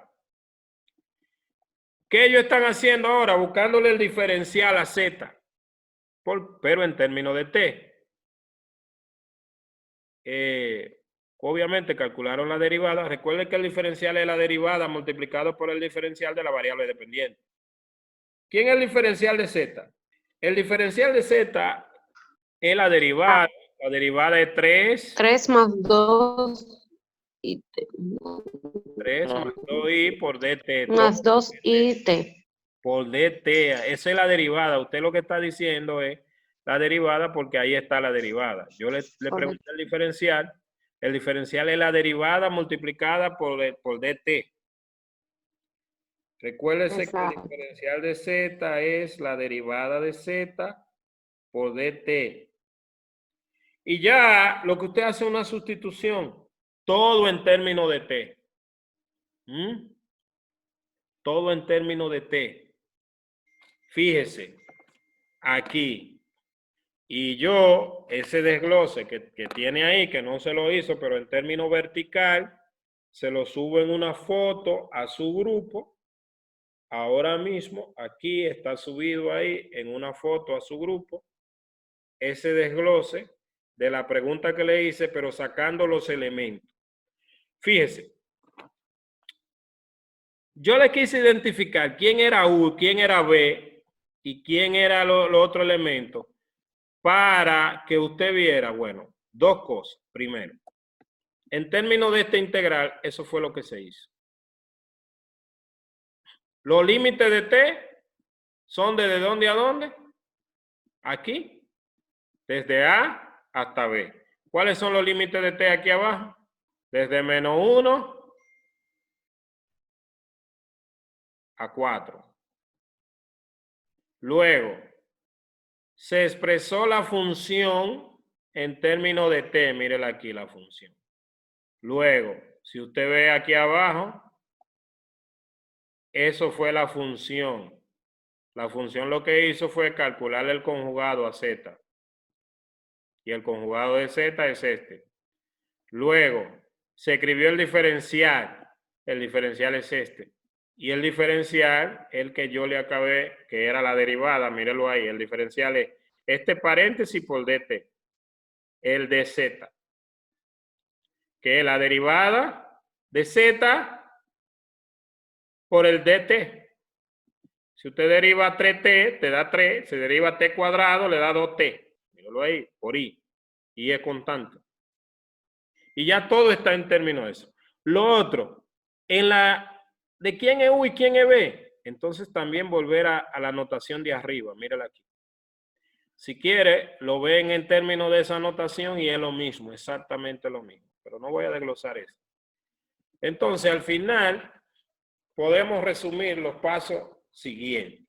¿Qué ellos están haciendo ahora? Buscándole el diferencial a z, pero en términos de t. Obviamente calcularon la derivada. Recuerden que el diferencial es la derivada multiplicado por el diferencial de la variable dependiente. ¿Quién es el diferencial de z? El diferencial de z es la derivada. La derivada es 3. 3 más 2 y t. 3 más 2i por dt. Más 2 y t. Por dt. Esa es la derivada. Usted lo que está diciendo es la derivada porque ahí está la derivada. Yo le pregunté el diferencial. El diferencial es la derivada multiplicada por dt. Recuérdese que el diferencial de z es la derivada de z por dt. Y ya lo que usted hace es una sustitución. Todo en términos de t. Todo en términos de t. Fíjese, aquí. Y yo, ese desglose que tiene ahí, que no se lo hizo, pero en términos vertical, se lo subo en una foto a su grupo. Ahora mismo, aquí está subido ahí en una foto a su grupo. Ese desglose de la pregunta que le hice, pero sacando los elementos. Fíjese. Yo le quise identificar quién era U, quién era B y quién era los otros elementos para que usted viera, bueno, dos cosas. Primero, en términos de esta integral, eso fue lo que se hizo. Los límites de t son desde dónde a dónde. Aquí, desde A hasta B. ¿Cuáles son los límites de t aquí abajo? Desde menos 1 a 4. Luego, se expresó la función en términos de t. Mírela aquí la función. Luego, si usted ve aquí abajo, eso fue la función. La función lo que hizo fue calcular el conjugado a z. Y el conjugado de z es este. Luego, se escribió el diferencial. El diferencial es este. Y el diferencial, el que yo le acabé, que era la derivada, mírelo ahí. El diferencial es este paréntesis por dt. El de z. Que es la derivada de z por el dt. Si usted deriva 3t, te da 3. Se deriva t cuadrado, le da 2t. Míralo ahí, por i. Y es constante. Y ya todo está en términos de eso. Lo otro, en la de quién es U y quién es B, entonces también volver a la notación de arriba. Mírala aquí. Si quiere, lo ven en términos de esa notación y es lo mismo, exactamente lo mismo. Pero no voy a desglosar eso. Entonces, al final, podemos resumir los pasos siguientes.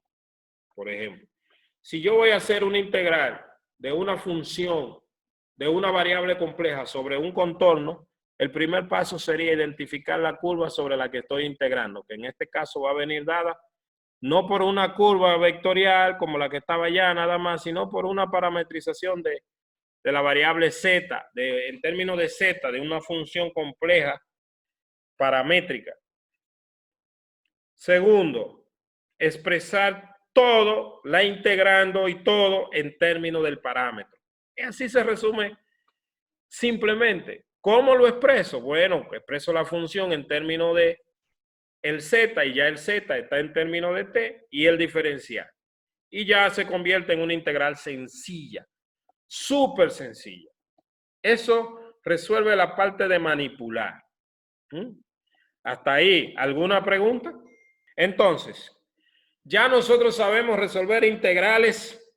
Por ejemplo, si yo voy a hacer una integral de una función de una variable compleja sobre un contorno, el primer paso sería identificar la curva sobre la que estoy integrando, que en este caso va a venir dada no por una curva vectorial como la que estaba allá nada más, sino por una parametrización de la variable z, en términos de z, de una función compleja paramétrica. Segundo, expresar todo, la integrando y todo en términos del parámetro. Y así se resume simplemente. ¿Cómo lo expreso? Bueno, expreso la función en términos de el z y ya el z está en términos de t y el diferencial. Y ya se convierte en una integral sencilla, súper sencilla. Eso resuelve la parte de manipular. Hasta ahí, ¿alguna pregunta? Entonces, ya nosotros sabemos resolver integrales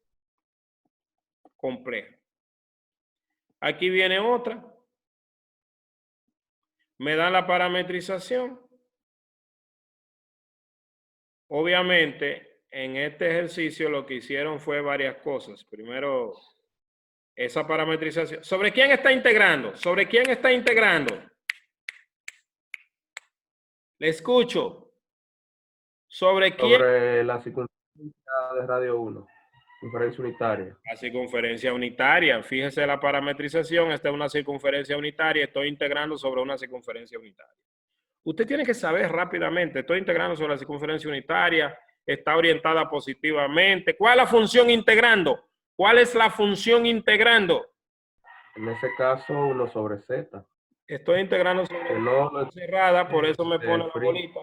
complejas. Aquí viene otra. Me dan la parametrización. Obviamente, en este ejercicio lo que hicieron fue varias cosas. Primero, esa parametrización. ¿Sobre quién está integrando? ¿Sobre quién está integrando? Le escucho. ¿Sobre quién? Sobre la circunferencia de radio 1, circunferencia unitaria. La circunferencia unitaria. Fíjese la parametrización. Esta es una circunferencia unitaria. Estoy integrando sobre una circunferencia unitaria. Usted tiene que saber rápidamente. Estoy integrando sobre la circunferencia unitaria. Está orientada positivamente. ¿Cuál es la función integrando? ¿Cuál es la función integrando? En ese caso, 1 sobre z. Estoy integrando sobre No, cerrada, por eso me pone la bolita.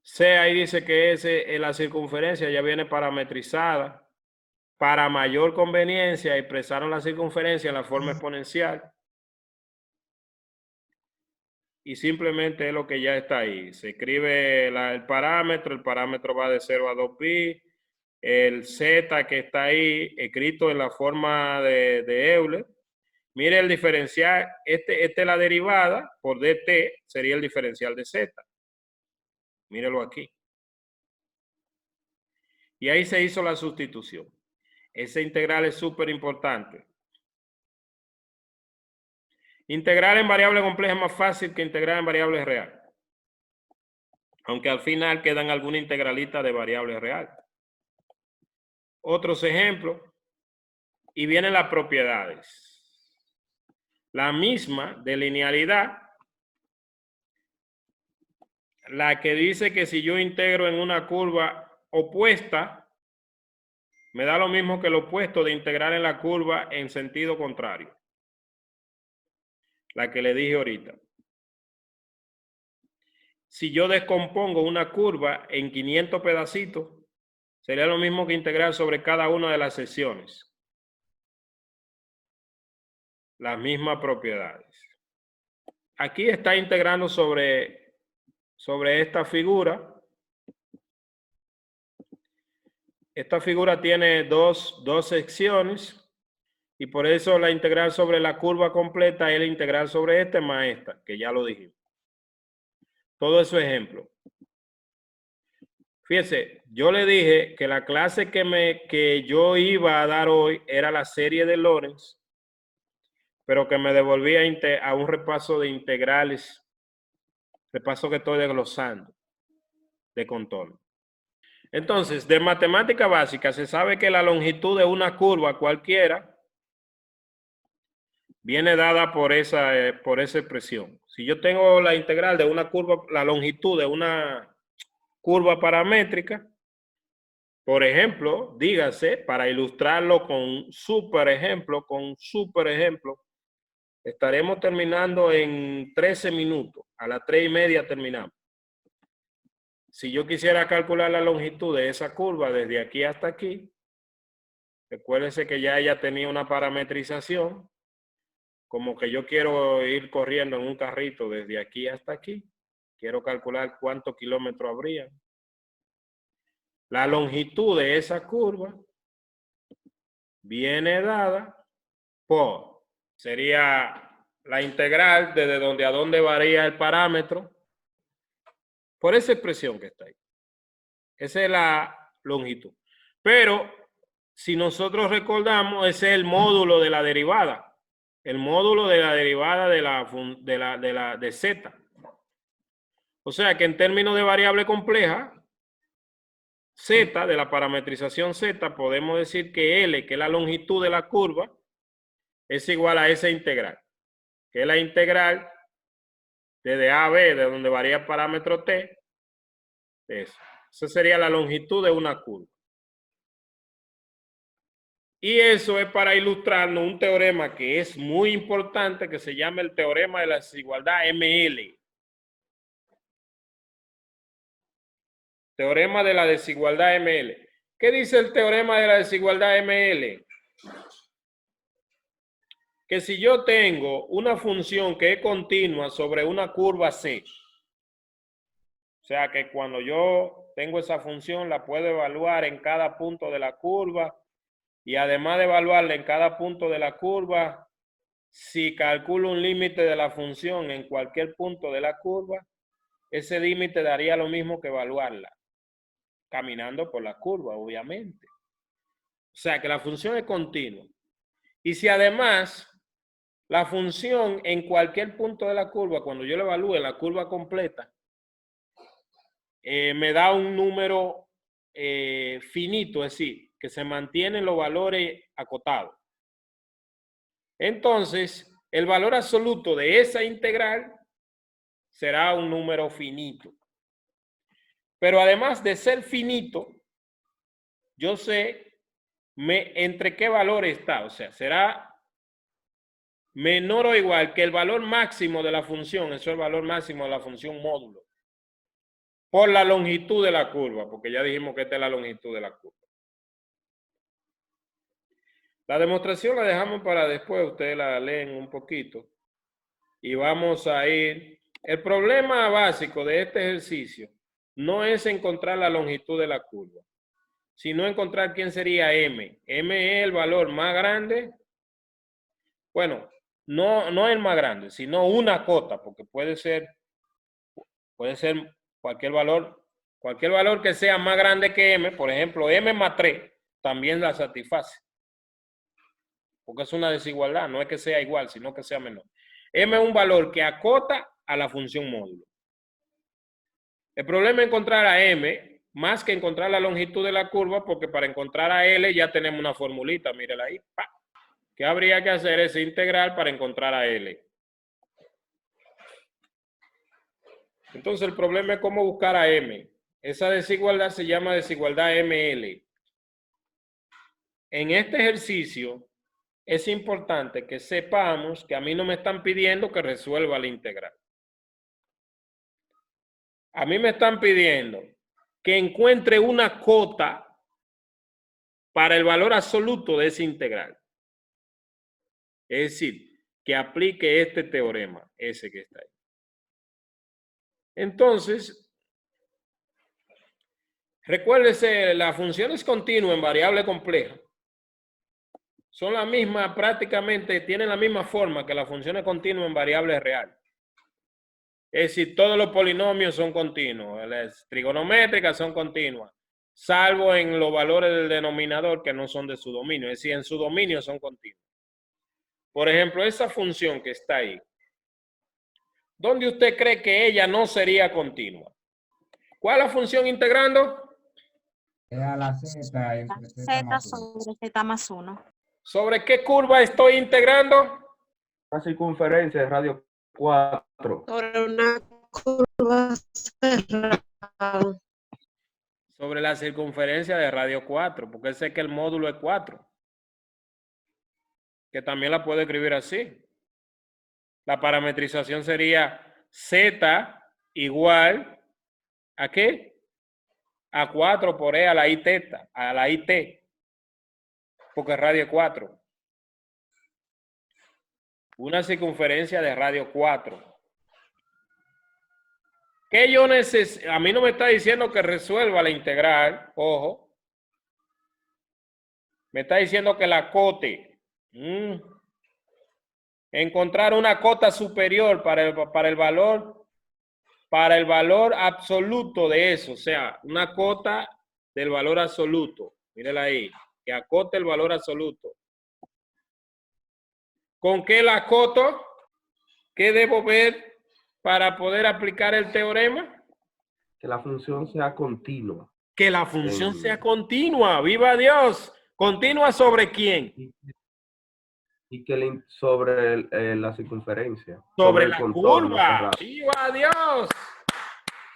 C ahí dice que la circunferencia ya viene parametrizada. Para mayor conveniencia, expresaron la circunferencia en la forma exponencial. Y simplemente es lo que ya está ahí. Se escribe el parámetro va de 0 a 2pi. El z que está ahí, escrito en la forma de Euler. Mire el diferencial, este es la derivada por dt, sería el diferencial de z. Mírelo aquí. Y ahí se hizo la sustitución. Esa integral es súper importante. Integrar en variable compleja es más fácil que integrar en variable real. Aunque al final quedan alguna integralita de variable real. Otros ejemplos. Y vienen las propiedades. La misma de linealidad. La que dice que si yo integro en una curva opuesta, me da lo mismo que lo opuesto de integrar en la curva en sentido contrario. La que le dije ahorita. Si yo descompongo una curva en 500 pedacitos, sería lo mismo que integrar sobre cada una de las secciones. Las mismas propiedades. Aquí está integrando sobre esta figura. Esta figura tiene dos secciones y por eso la integral sobre la curva completa es la integral sobre esta más esta, que ya lo dijimos. Todo eso ejemplo. Fíjese, yo le dije que la clase que yo iba a dar hoy era la serie de Lorentz, pero que me devolvía a un repaso de integrales, repaso que estoy desglosando de contorno. Entonces, de matemática básica se sabe que la longitud de una curva cualquiera viene dada por esa expresión. Si yo tengo la integral de una curva, la longitud de una curva paramétrica, por ejemplo, dígase, para ilustrarlo con un super ejemplo, estaremos terminando en 13 minutos. A las 3:30 terminamos. Si yo quisiera calcular la longitud de esa curva desde aquí hasta aquí, recuérdense que ya ella tenía una parametrización, como que yo quiero ir corriendo en un carrito desde aquí hasta aquí. Quiero calcular cuántos kilómetros habría. La longitud de esa curva viene dada por, sería la integral desde donde a dónde varía el parámetro, por esa expresión que está ahí. Esa es la longitud. Pero si nosotros recordamos, ese es el módulo de la derivada. El módulo de la derivada de z. O sea que en términos de variable compleja, z, de la parametrización z, podemos decir que L, que es la longitud de la curva, es igual a esa integral, que es la integral desde A a B, de donde varía el parámetro t, eso. Esa sería la longitud de una curva. Y eso es para ilustrarnos un teorema que es muy importante, que se llama el teorema de la desigualdad ML. Teorema de la desigualdad ML. ¿Qué dice el teorema de la desigualdad ML? Que si yo tengo una función que es continua sobre una curva C, o sea que cuando yo tengo esa función la puedo evaluar en cada punto de la curva, y además de evaluarla en cada punto de la curva, si calculo un límite de la función en cualquier punto de la curva, ese límite daría lo mismo que evaluarla caminando por la curva, obviamente. O sea que la función es continua. Y si además la función en cualquier punto de la curva, cuando yo la evalúe en la curva completa, me da un número finito, es decir, que se mantienen los valores acotados. Entonces, el valor absoluto de esa integral será un número finito. Pero además de ser finito, yo sé entre qué valor está. O sea, será menor o igual que el valor máximo de la función, eso es el valor máximo de la función módulo, por la longitud de la curva, porque ya dijimos que esta es la longitud de la curva. La demostración la dejamos para después, ustedes la leen un poquito y vamos a ir. El problema básico de este ejercicio no es encontrar la longitud de la curva, sino encontrar quién sería M. M es el valor más grande. Bueno, no el más grande, sino una cota, porque puede ser cualquier valor que sea más grande que M. Por ejemplo, M más 3 también la satisface, porque es una desigualdad, no es que sea igual, sino que sea menor. M es un valor que acota a la función módulo. El problema es encontrar a M más que encontrar la longitud de la curva, porque para encontrar a L ya tenemos una formulita, mírala ahí. ¡Pa! ¿Qué habría que hacer? Esa integral para encontrar a L. Entonces el problema es cómo buscar a M. Esa desigualdad se llama desigualdad ML. En este ejercicio es importante que sepamos que a mí no me están pidiendo que resuelva la integral. A mí me están pidiendo que encuentre una cota para el valor absoluto de esa integral. Es decir, que aplique este teorema, ese que está ahí. Entonces, recuérdese, las funciones continuas en variable compleja son la misma, prácticamente tienen la misma forma que las funciones continuas en variable real. Es decir, todos los polinomios son continuos, las trigonométricas son continuas, salvo en los valores del denominador que no son de su dominio, es decir, en su dominio son continuos. Por ejemplo, esa función que está ahí, ¿dónde usted cree que ella no sería continua? ¿Cuál es la función integrando? Es a la Z entre Z Z más 1. sobre Z más 1. ¿Sobre qué curva estoy integrando? Una circunferencia de radio 4. Sobre una curva cerrada. Sobre la circunferencia de radio 4, porque sé que el módulo es 4. Que también la puedo escribir así. La parametrización sería Z igual ¿a qué? A 4 por E a la I teta, a la IT, porque radio es 4. Una circunferencia de radio 4. ¿Qué yo necesito? A mí no me está diciendo que resuelva la integral, ojo. Me está diciendo que la cote. Encontrar una cota superior para el valor absoluto de eso, o sea, una cota del valor absoluto. Mírela ahí, que acote el valor absoluto. ¿Con qué la acoto? ¿Qué debo ver para poder aplicar el teorema? Que la función sea continua. Que la función sea continua. ¡Viva Dios! ¿Continua sobre quién? Y que sobre la circunferencia. Sobre el la contorno curva. cerrado. ¡Viva Dios!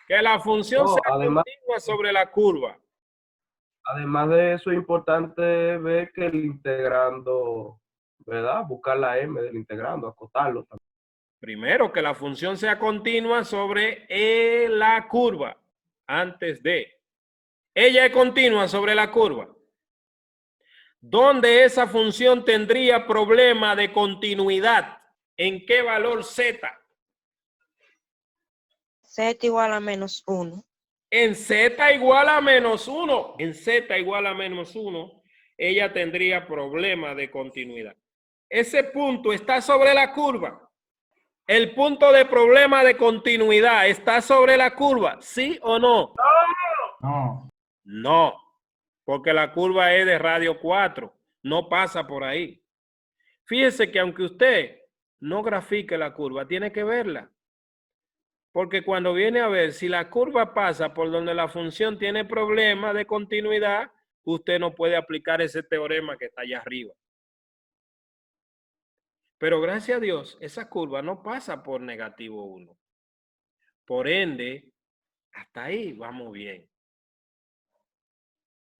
Que la función sea además, continua sobre la curva. Además de eso, es importante ver que el integrando, ¿verdad? Buscar la m del integrando, acotarlo también. Primero, que la función sea continua sobre la curva. Antes de. Ella es continua sobre la curva. ¿Dónde esa función tendría problema de continuidad? ¿En qué valor z? Z igual a menos 1. En z igual a menos 1. En z igual a menos 1, ella tendría problema de continuidad. Ese punto está sobre la curva. El punto de problema de continuidad está sobre la curva, ¿sí o no? No. No, porque la curva es de radio 4, no pasa por ahí. Fíjese que aunque usted no grafique la curva, tiene que verla. Porque cuando viene a ver si la curva pasa por donde la función tiene problema de continuidad, usted no puede aplicar ese teorema que está allá arriba. Pero gracias a Dios, esa curva no pasa por negativo 1. Por ende, hasta ahí vamos bien.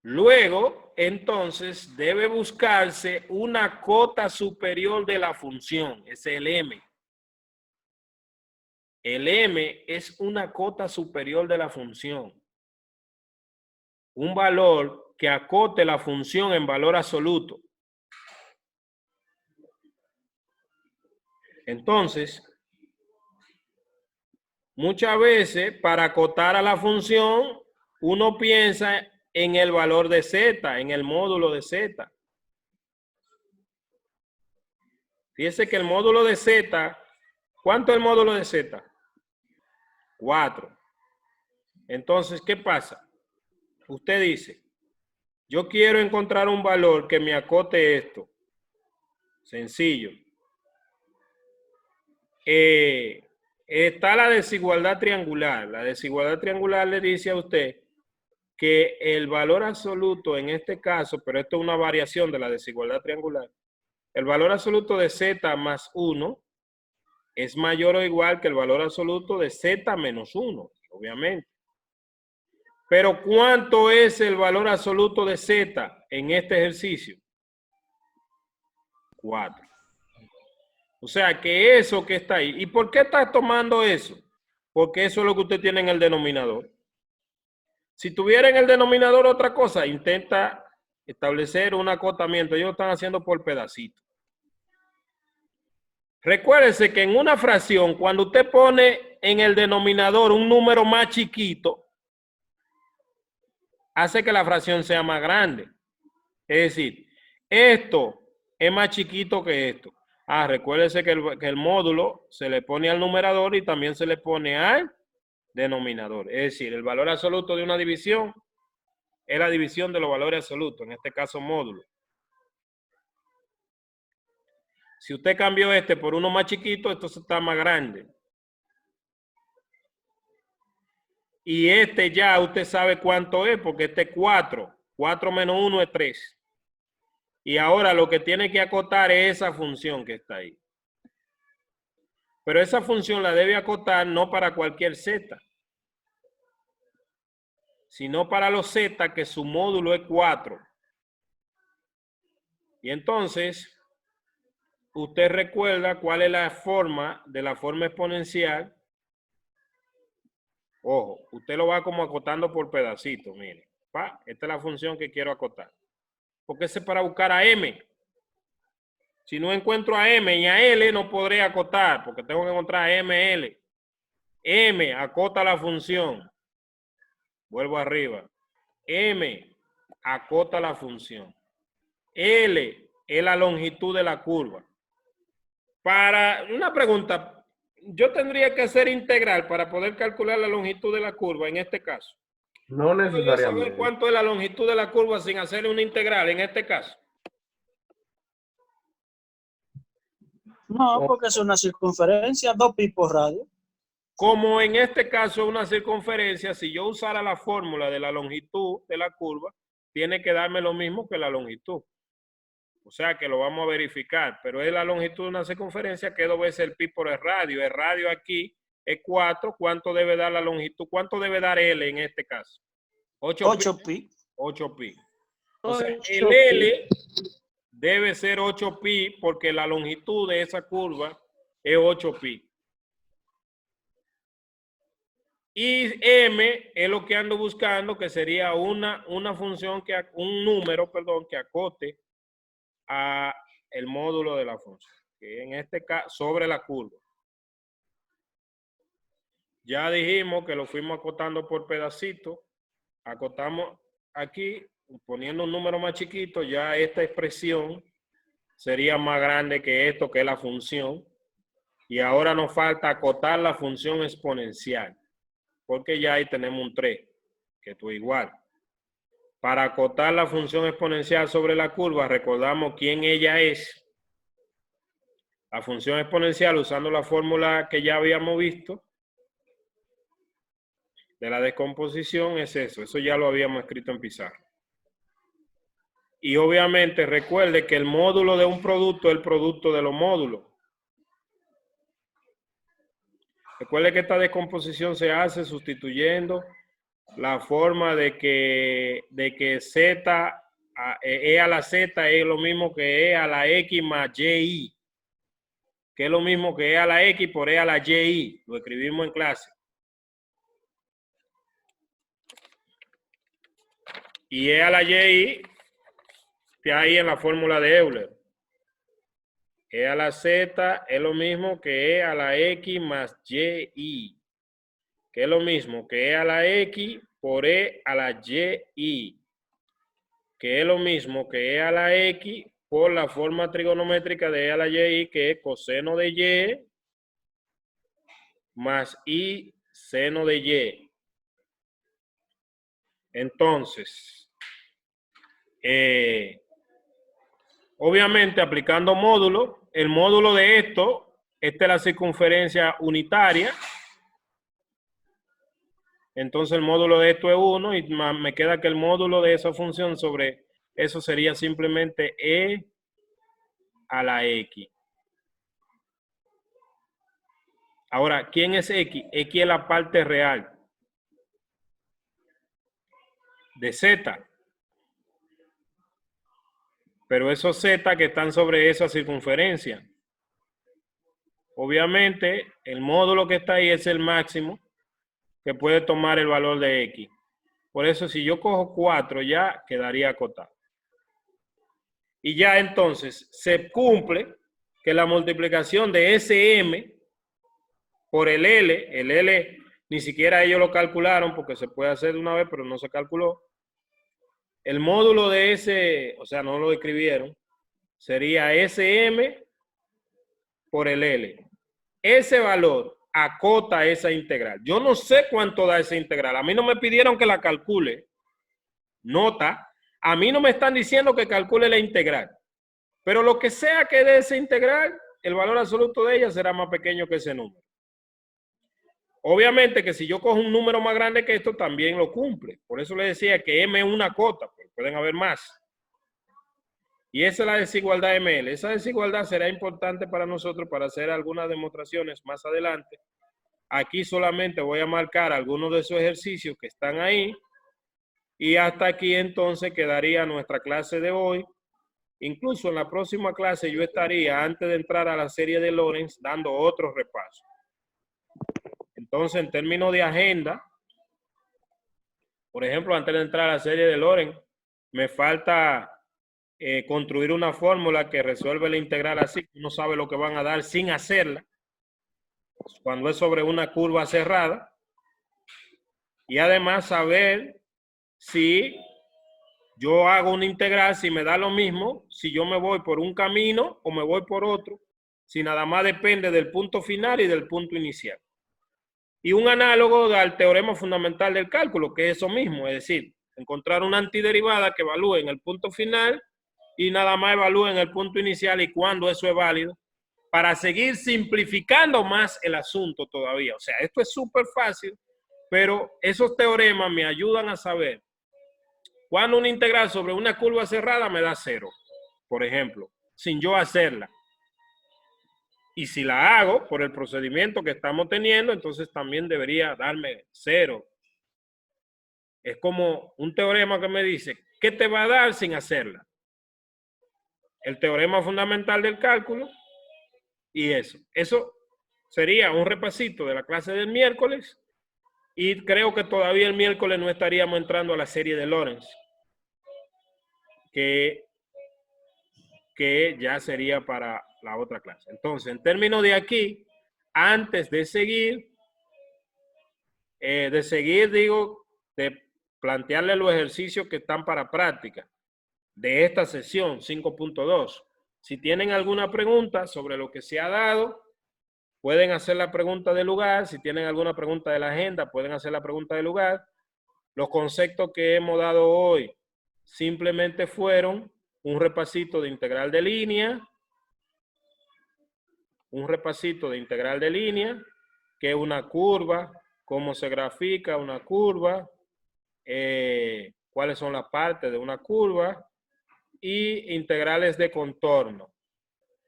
Luego, entonces, debe buscarse una cota superior de la función, es el m. El m es una cota superior de la función. Un valor que acote la función en valor absoluto. Entonces, muchas veces para acotar a la función, uno piensa en el valor de z, en el módulo de z. Fíjese que el módulo de z, ¿cuánto es el módulo de z? 4. Entonces, ¿qué pasa? Usted dice, yo quiero encontrar un valor que me acote esto. Sencillo. Está la desigualdad triangular. La desigualdad triangular le dice a usted que el valor absoluto en este caso, pero esto es una variación de la desigualdad triangular, el valor absoluto de z más 1 es mayor o igual que el valor absoluto de z menos 1, obviamente. Pero ¿cuánto es el valor absoluto de z en este ejercicio? 4. O sea que eso que está ahí. ¿Y por qué está tomando eso? Porque eso es lo que usted tiene en el denominador. Si tuviera en el denominador otra cosa, intenta establecer un acotamiento. Ellos lo están haciendo por pedacitos. Recuérdese que en una fracción, cuando usted pone en el denominador un número más chiquito, hace que la fracción sea más grande. Es decir, esto es más chiquito que esto. Recuérdese que el módulo se le pone al numerador y también se le pone al denominador. Es decir, el valor absoluto de una división es la división de los valores absolutos, en este caso módulo. Si usted cambió este por uno más chiquito, esto está más grande. Y este ya usted sabe cuánto es, porque este es 4. 4 menos 1 es 3. Y ahora lo que tiene que acotar es esa función que está ahí. Pero esa función la debe acotar no para cualquier z, sino para los z que su módulo es 4. Y entonces, usted recuerda cuál es la forma de la forma exponencial. Ojo, usted lo va como acotando por pedacitos, mire. Esta es la función que quiero acotar. Porque ese es para buscar a m. Si no encuentro a m y a l, no podré acotar, porque tengo que encontrar a ml. M acota la función. Vuelvo arriba. M acota la función. L es la longitud de la curva. Para una pregunta, yo tendría que hacer integral para poder calcular la longitud de la curva en este caso. No ¿Puedo yo saber necesariamente. cuánto es la longitud de la curva sin hacer una integral en este caso? No, porque es una circunferencia, 2pi por radio. Como en este caso una circunferencia, si yo usara la fórmula de la longitud de la curva, tiene que darme lo mismo que la longitud. O sea que lo vamos a verificar, pero es la longitud de una circunferencia que 2 veces el pi por el radio. El radio aquí es 4. ¿Cuánto debe dar la longitud? ¿Cuánto debe dar L en este caso? 8pi. 8pi. O sea, el L debe ser 8pi porque la longitud de esa curva es 8pi. Y m es lo que ando buscando, que sería una función, un número, perdón, que acote a el módulo de la función, que en este caso sobre la curva. Ya dijimos que lo fuimos acotando por pedacitos. Acotamos aquí, poniendo un número más chiquito, ya esta expresión sería más grande que esto, que es la función. Y ahora nos falta acotar la función exponencial, porque ya ahí tenemos un 3, que esto es igual. Para acotar la función exponencial sobre la curva, recordamos quién ella es. La función exponencial, usando la fórmula que ya habíamos visto, de la descomposición, es eso. Eso ya lo habíamos escrito en pizarra. Y obviamente recuerde que el módulo de un producto es el producto de los módulos. Recuerde que esta descomposición se hace sustituyendo la forma de que z, e a la z es lo mismo que e a la x más y, que es lo mismo que e a la x por e a la y. Lo escribimos en clase. Y e a la y está ahí en la fórmula de Euler. E a la z es lo mismo que e a la x más y, que es lo mismo que e a la x por e a la y, que es lo mismo que e a la x por la forma trigonométrica de e a la y, que es coseno de y más y seno de y. Entonces, obviamente aplicando módulo, el módulo de esto, esta es la circunferencia unitaria. Entonces el módulo de esto es 1 y me queda que el módulo de esa función sobre eso sería simplemente e a la x. Ahora, ¿quién es x? X es la parte real de z. Pero esos z que están sobre esa circunferencia. Obviamente, el módulo que está ahí es el máximo que puede tomar el valor de x. Por eso, si yo cojo 4, ya quedaría acotado. Y ya entonces se cumple que la multiplicación de SM por el L ni siquiera ellos lo calcularon porque se puede hacer de una vez, pero no se calculó. El módulo de ese, o sea, no lo escribieron, sería SM por el L. Ese valor acota esa integral. Yo no sé cuánto da esa integral. A mí no me pidieron que la calcule. Nota, a mí no me están diciendo que calcule la integral. Pero lo que sea que dé esa integral, el valor absoluto de ella será más pequeño que ese número. Obviamente que si yo cojo un número más grande que esto, también lo cumple. Por eso le decía que M es una cota, pues pueden haber más. Y esa es la desigualdad ML. Esa desigualdad será importante para nosotros para hacer algunas demostraciones más adelante. Aquí solamente voy a marcar algunos de esos ejercicios que están ahí. Y hasta aquí entonces quedaría nuestra clase de hoy. Incluso en la próxima clase yo estaría, antes de entrar a la serie de Lorentz, dando otro repaso. Entonces, en términos de agenda, por ejemplo, antes de entrar a la serie de Lorentz, me falta construir una fórmula que resuelve la integral así. Uno sabe lo que van a dar sin hacerla, cuando es sobre una curva cerrada. Y además saber si yo hago una integral, si me da lo mismo, si yo me voy por un camino o me voy por otro, si nada más depende del punto final y del punto inicial. Y un análogo al teorema fundamental del cálculo, que es eso mismo, es decir, encontrar una antiderivada que evalúe en el punto final y nada más evalúe en el punto inicial y cuándo eso es válido, para seguir simplificando más el asunto todavía. O sea, esto es súper fácil, pero esos teoremas me ayudan a saber cuando una integral sobre una curva cerrada me da 0, por ejemplo, sin yo hacerla. Y si la hago por el procedimiento que estamos teniendo, entonces también debería darme 0. Es como un teorema que me dice, ¿qué te va a dar sin hacerla? El teorema fundamental del cálculo y eso. Eso sería un repasito de la clase del miércoles y creo que todavía el miércoles no estaríamos entrando a la serie de Lorentz, que ya sería para la otra clase. Entonces, en términos de aquí, antes de seguir, digo, de plantearle los ejercicios que están para práctica de esta sesión 5.2. Si tienen alguna pregunta sobre lo que se ha dado, pueden hacer la pregunta del lugar. Si tienen alguna pregunta de la agenda, pueden hacer la pregunta del lugar. Los conceptos que hemos dado hoy simplemente fueron un repasito de integral de línea, que es una curva, cómo se grafica una curva, cuáles son las partes de una curva, y integrales de contorno,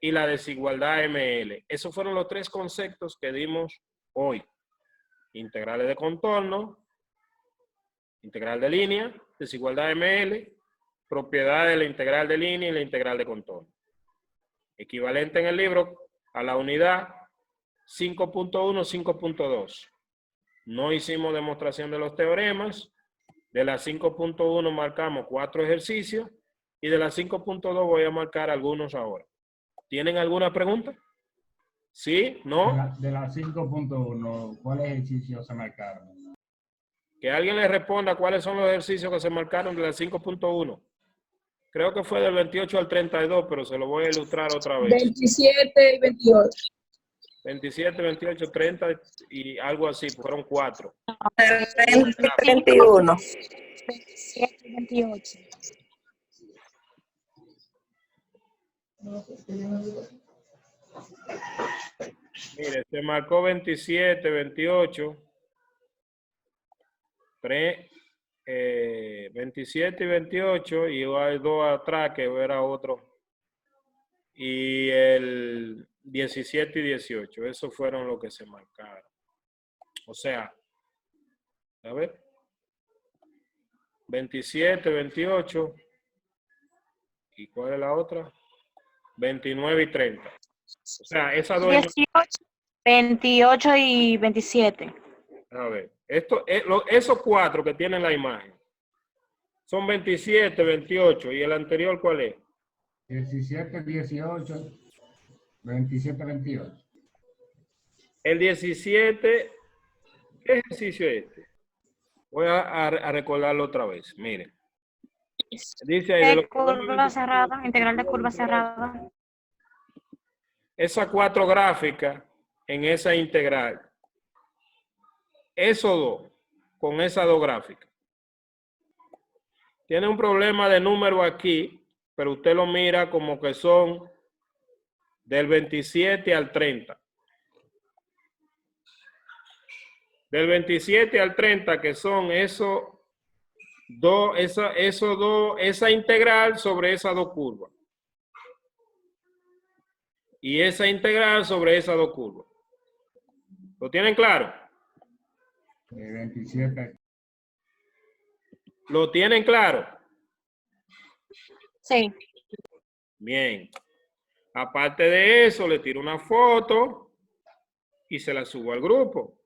y la desigualdad ML. Esos fueron los 3 conceptos que dimos hoy. Integrales de contorno, integral de línea, desigualdad ML, propiedad de la integral de línea y la integral de contorno. Equivalente en el libro a la unidad 5.1, 5.2. No hicimos demostración de los teoremas. De la 5.1 marcamos 4 ejercicios y de la 5.2 voy a marcar algunos ahora. ¿Tienen alguna pregunta? ¿Sí? ¿No? De la 5.1, ¿cuáles ejercicios se marcaron? Que alguien le responda cuáles son los ejercicios que se marcaron de la 5.1. Creo que fue del 28 al 32, pero se lo voy a ilustrar otra vez. 27 y 28. 27, 28, 30 y algo así, fueron 4. 21. 27 y 28. Mire, se marcó 27, 28, 27 y 28, y hay 2 atrás que era otro. Y el 17 y 18, esos fueron los que se marcaron. O sea, a ver, 27, 28, ¿y cuál es la otra? 29 y 30. O sea, esas 2. 18, 28 y 27. A ver, esos 4 que tienen la imagen son 27, 28, ¿y el anterior cuál es? 17, 18, 27, 28. El 17, ¿qué ejercicio es este? Voy a recordarlo otra vez, miren. Dice ahí De curva cerrada, integral de curva cerrada. esas 4 gráficas en esa integral. Esos 2, con esas 2 gráficas. Tiene un problema de número aquí, pero usted lo mira como que son del 27 al 30. Del 27 al 30, que son esa integral sobre esas dos curvas. Y esa integral sobre esas dos curvas. ¿Lo tienen claro? 27. ¿Lo tienen claro? Sí. Bien. Aparte de eso, le tiro una foto y se la subo al grupo.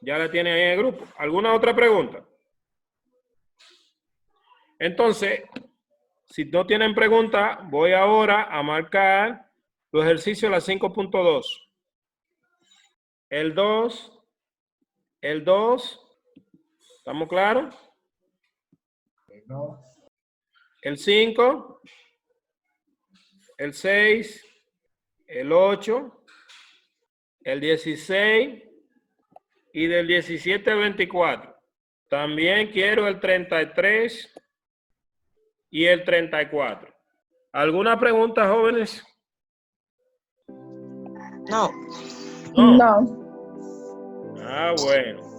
Ya la tienen ahí en el grupo. ¿Alguna otra pregunta? Entonces, si no tienen pregunta, voy ahora a marcar los ejercicios de la 5.2. El 2. ¿Estamos claros? El 5. El 6. El 8. El 16. Y del 17 al 24. También quiero el 33 y el 34. ¿Alguna pregunta, jóvenes? No. No. Ah, bueno.